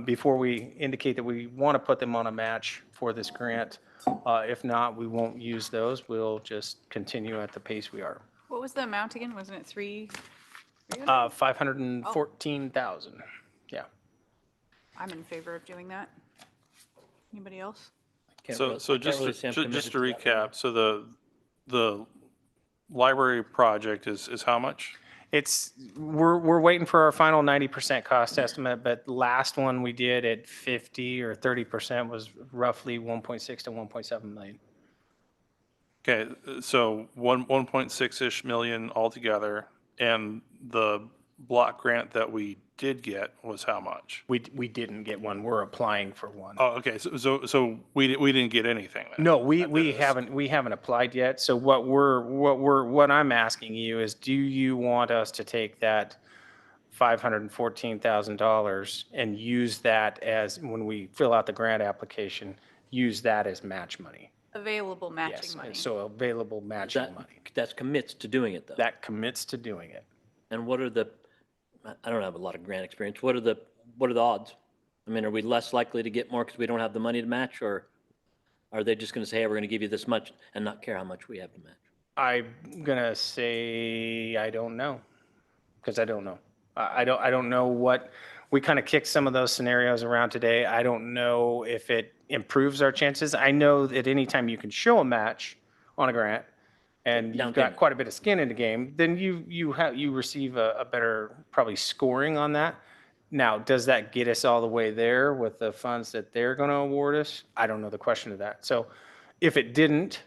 before we indicate that we want to put them on a match for this grant. If not, we won't use those. We'll just continue at the pace we are. What was the amount again? Wasn't it 300? 514,000. Yeah. I'm in favor of doing that. Anybody else? So just really to say I'm committed just to to that right now. recap, so the library project is how much? We're waiting for our final 90% cost estimate, but the last one we did at 50 or 30% was roughly 1.6 to 1.7 million. Okay, so 1.6-ish million altogether, and the block grant that we did get was how much? We didn't get one. We're applying for one. Oh, okay, so we didn't get anything then? No, we That is- haven't applied yet. So what I'm asking you is, do you want us to take that $514,000 and use that as, when we fill out the grant application, use that as match money? Available matching Yes, money. so available matching money. That commits to doing it, though. That commits to doing it. And what are the, I don't have a lot of grant experience. What are the odds? I mean, are we less likely to get more because we don't have the money to match, or are they just going to say, hey, we're going to give you this much and not care how much we have to match? I'm gonna say I don't know, because I don't know. I don't know what, we kind of kicked some of those scenarios around today. I don't know if it improves our chances. I know that anytime you can show a match on a grant and Down you've got payment. quite a bit of skin in the game, then you receive a better probably scoring on that. Now, does that get us all the way there with the funds that they're going to award us? I don't know the question of that. So if it didn't,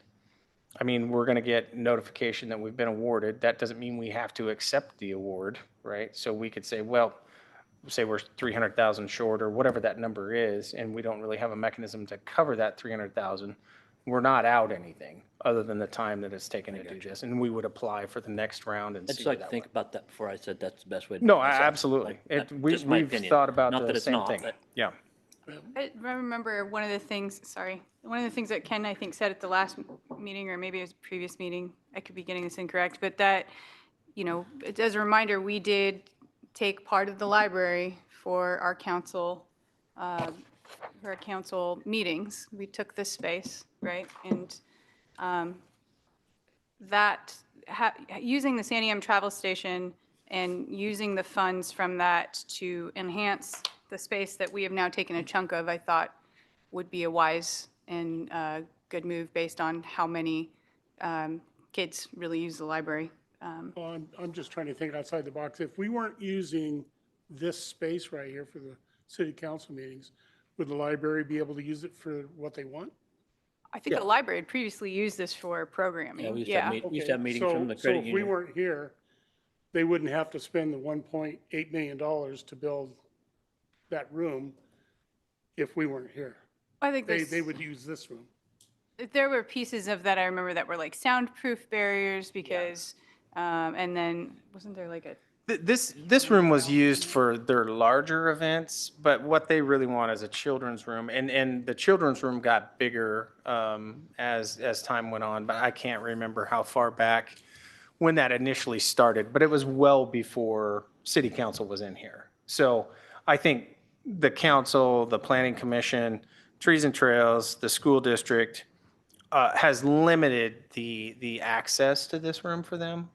I mean, we're going to get notification that we've been awarded. That doesn't mean we have to accept the award, right? So we could say, well, say we're 300,000 short or whatever that number is, and we don't really have a mechanism to cover that 300,000. We're not out anything other than the time that it's taken to do this. And we would apply for the next round and I'd see just where like to that think went. about that before I said that's the best way to. No, do it myself. absolutely. Like, We've my opinion. thought about Not that the it's same not, thing. but- Yeah. I remember one of the things that Ken, I think, said at the last meeting, or maybe it was a previous meeting, I could be getting this incorrect, but that, as a reminder, we did take part of the library for our council meetings. We took this space, right? And using the Santiam travel station and using the funds from that to enhance the space that we have now taken a chunk of, I thought would be a wise and good move based on how many kids really use the library. Well, I'm just trying to think outside the box. If we weren't using this space right here for the city council meetings, would the library be able to use it for what they want? I think the library had previously used this for programming. Yeah, we used to have meetings from the So credit if we union. weren't here, they wouldn't have to spend the $1.8 million to build that room if we weren't here. I think They would use this room. there were pieces of that I remember that were like soundproof barriers because, and then wasn't there like a, This room was used for their larger events, but what they really want is a children's room. And the children's room got bigger as time went on, but I can't remember how far back when that initially started, but it was well before city council was in here. So I think the council, the planning commission, Trees and Trails, the school district has limited the access to this room for them.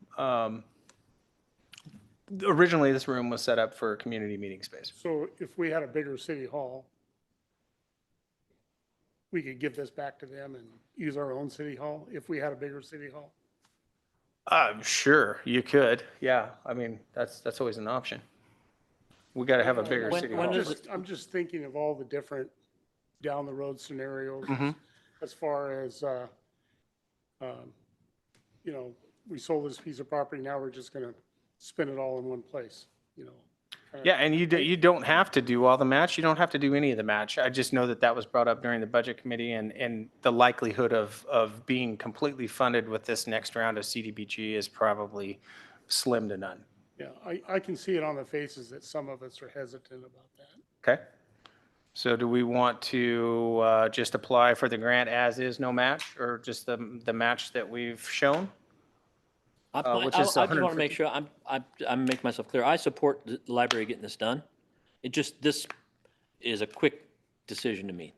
Originally, this room was set up for community meeting space. So if we had a bigger city hall, we could give this back to them and use our own city hall if we had a bigger city hall? Sure, you could. Yeah, I mean, that's always an option. We got to have a bigger city hall. I'm just thinking of all the different down the road scenarios Mm-hmm. as far as, we sold this piece of property, now we're just gonna spend it all in one place, Yeah, and you don't have to do all the match. You don't have to do any of the match. I just know that was brought up during the budget committee, and the likelihood of being completely funded with this next round of CDBG is probably slim to none. Yeah, I can see it on the faces that some of us are hesitant about that. Okay? So do we want to just apply for the grant as is, no match, or just the match that we've shown? Which I is just want to 150. make sure I'm making myself clear. I support the library getting this done. This is a quick decision to me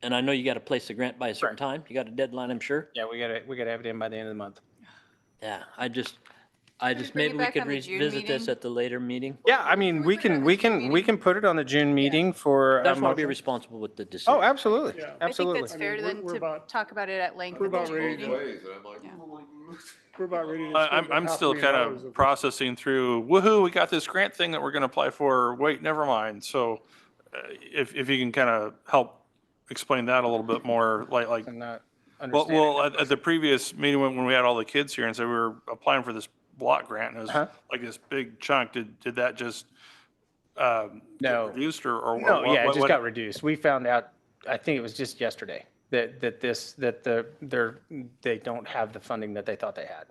and I know you got to place the grant by a certain time. You got a deadline, I'm sure. Yeah, we gotta have it in by the end of the month. Yeah, I just bring it maybe we back could on the June revisit this meeting? at the later meeting. Yeah, I mean, we can put it on the June meeting for I a just want to be motion. responsible with the decision. Oh, absolutely, Yeah. I think absolutely. that's fair I mean, then we're to about- talk about it at length. we're at the about June ready meeting. to- Ways, and I'm like, We're about ready to spend I'm $500,000 still kind of processing through, woohoo, we got this grant thing that we're going to apply for. Wait, never mind. So if you can kind of help explain that a little bit more, like, I'm not well, understanding. at the previous meeting when we had all the kids here and said we were applying for this block grant, and it was Uh-huh. like this big chunk. Did that just get No. reduced or No, what? yeah, it just what- got reduced. We found out, I think it was just yesterday, they don't have the funding that they thought they had,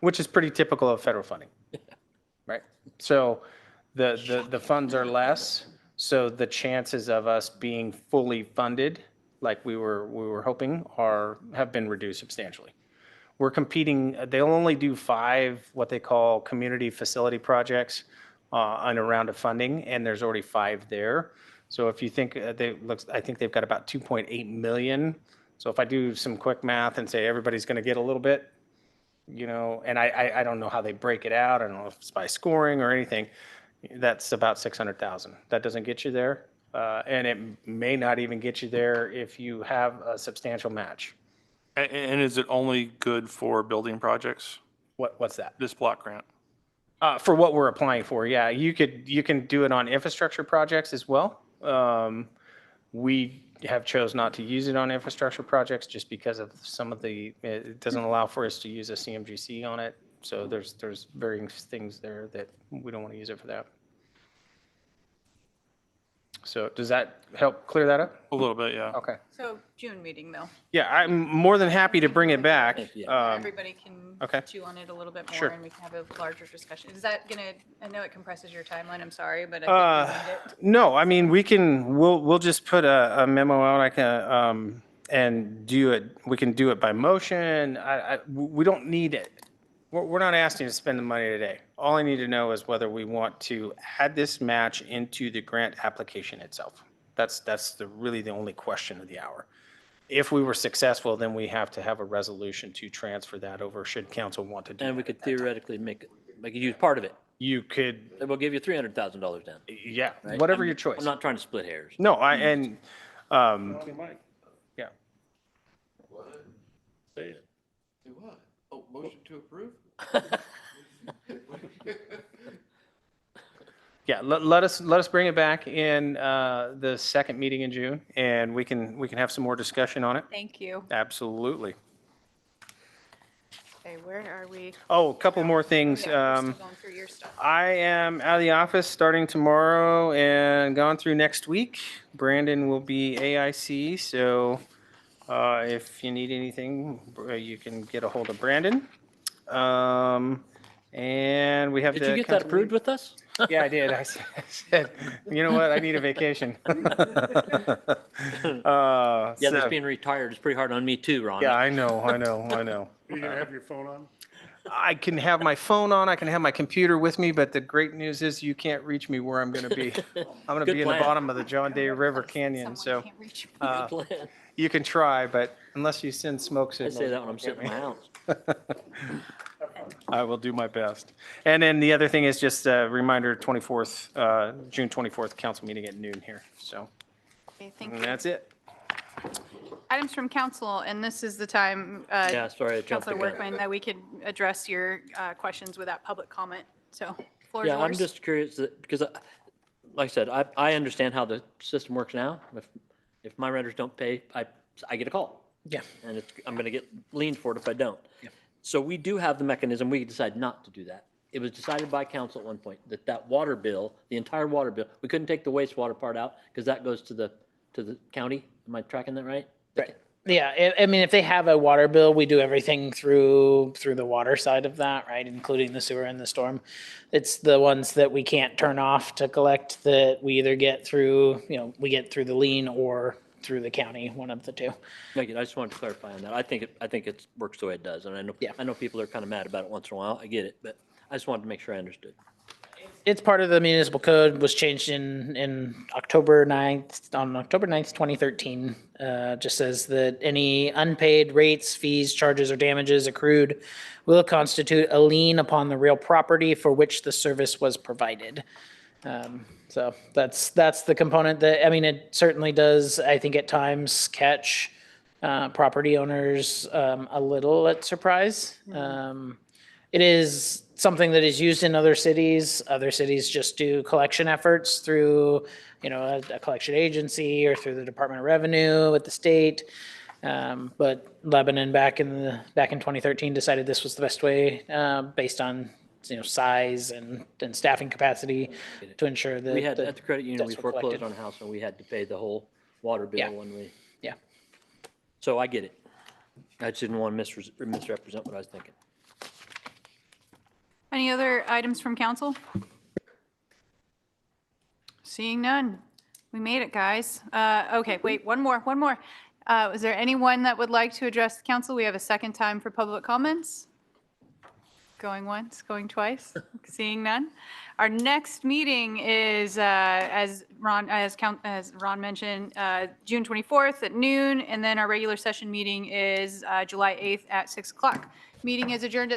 which is pretty typical of federal funding, right? So the funds are less, so the chances of us being fully funded, like we were hoping, have been reduced substantially. We're competing, they'll only do 5, what they call community facility projects on a round of funding, and there's already 5 there. So if you think, I think they've got about 2.8 million. So if I do some quick math and say everybody's going to get a little bit, and I don't know how they break it out. I don't know if it's by scoring or anything. That's about 600,000. That doesn't get you there. And it may not even get you there if you have a substantial match. And is it only good for building projects, What's that? this block grant? For what we're applying for, yeah, you can do it on infrastructure projects as well. We have chose not to use it on infrastructure projects just because of some of it doesn't allow for us to use a CMGC on it. So there's varying things there that we don't want to use it for that. So does that help clear that up? A little bit, yeah. Okay. So June meeting though. Yeah, I'm more than happy to bring it back. Yeah. Everybody can okay. chew on it a little bit more Sure. and we can have a larger discussion. Is that gonna, I know it compresses your timeline, I'm sorry, but I think we need it. No, I mean, we'll just put a memo out, and do it, we can do it by motion. We don't need it. We're not asking to spend the money today. All I need to know is whether we want to add this match into the grant application itself. That's really the only question of the hour. If we were successful, then we have to have a resolution to transfer that over, should council want to do And we that. could theoretically make it use part of it. You could, We'll give you $300,000 then. yeah, right? whatever I'm- your choice. I'm not trying to split hairs. No, and, Mike, yeah. What? Say it. Do what? Oh, motion to approve? Yeah, let us bring it back in the second meeting in June, and we can have some more discussion on it. Thank you. Absolutely. Okay, where are we? Oh, a couple more things. Yeah, we're still going through your stuff. I am out of the office starting tomorrow and gone through next week. Brandon will be AIC, so if you need anything, you can get a hold of Brandon. And we have Did the you get that council approved meeting- with us? Yeah, I did. I said, you know what? I need a vacation. Yeah, this So- being retired is pretty hard on me too, Ron. Yeah, I know. are you gonna have your phone on? I can have my phone on, I can have my computer with me, but the great news is you can't reach me where I'm going to be. I'm going to Good be in the plan. bottom of the John Day River Canyon, so Can't reach me. Plan. you can try, but unless you send smoke I signals. say that you when I'm won't sitting get in my me. house. I will do my best. And then the other thing is just a reminder, 24th, June 24th, council meeting at noon here, so. Okay, thank And you. that's it. Items from council, and this is the time, Yeah, sorry, I jumped Councilor the gun. Workman, that we could address your questions without public comment. So, floor is Yeah, I'm yours. just curious because, like I said, I understand how the system works now. If my renters don't pay, I get a call. Yeah. And I'm going to get leaned for it if I don't. So we do have the mechanism. We decide not to do that. It was decided by council at one point that water bill, the entire water bill, we couldn't take the wastewater part out because that goes to the county. Am I tracking that right? Right. Yeah, I mean, if they have a water bill, we do everything through the water side of that, right? Including the sewer and the storm. It's the ones that we can't turn off to collect that we either get through, we get through the lien or through the county, one of the two. Thank you. I just wanted to clarify on that. I think it works the way it does. And I know people are kind of mad about it once in a while. I get it, but I just wanted to make sure I understood. It's part of the municipal code, was changed in October 9th, on October 9th, 2013. Just says that any unpaid rates, fees, charges, or damages accrued will constitute a lien upon the real property for which the service was provided. So that's the component that, I mean, it certainly does, I think at times catch property owners a little at surprise. It is something that is used in other cities. Other cities just do collection efforts through, a collection agency or through the Department of Revenue at the state. But Lebanon back in 2013 decided this was the best way, based on, size and staffing capacity to ensure that. We had, at the credit union, we debts were foreclosed collected. on a house and we had to pay the whole water bill Yeah. when we. Yeah. So I get it. I just didn't want to misrepresent what I was thinking. Any other items from council? Seeing none. We made it, guys. Okay, wait, one more. Is there anyone that would like to address the council? We have a second time for public comments. Going once, going twice, seeing none. Our next meeting is, as Ron mentioned, June 24th at noon, and then our regular session meeting is July 8th at 6 o'clock. Meeting is adjourned at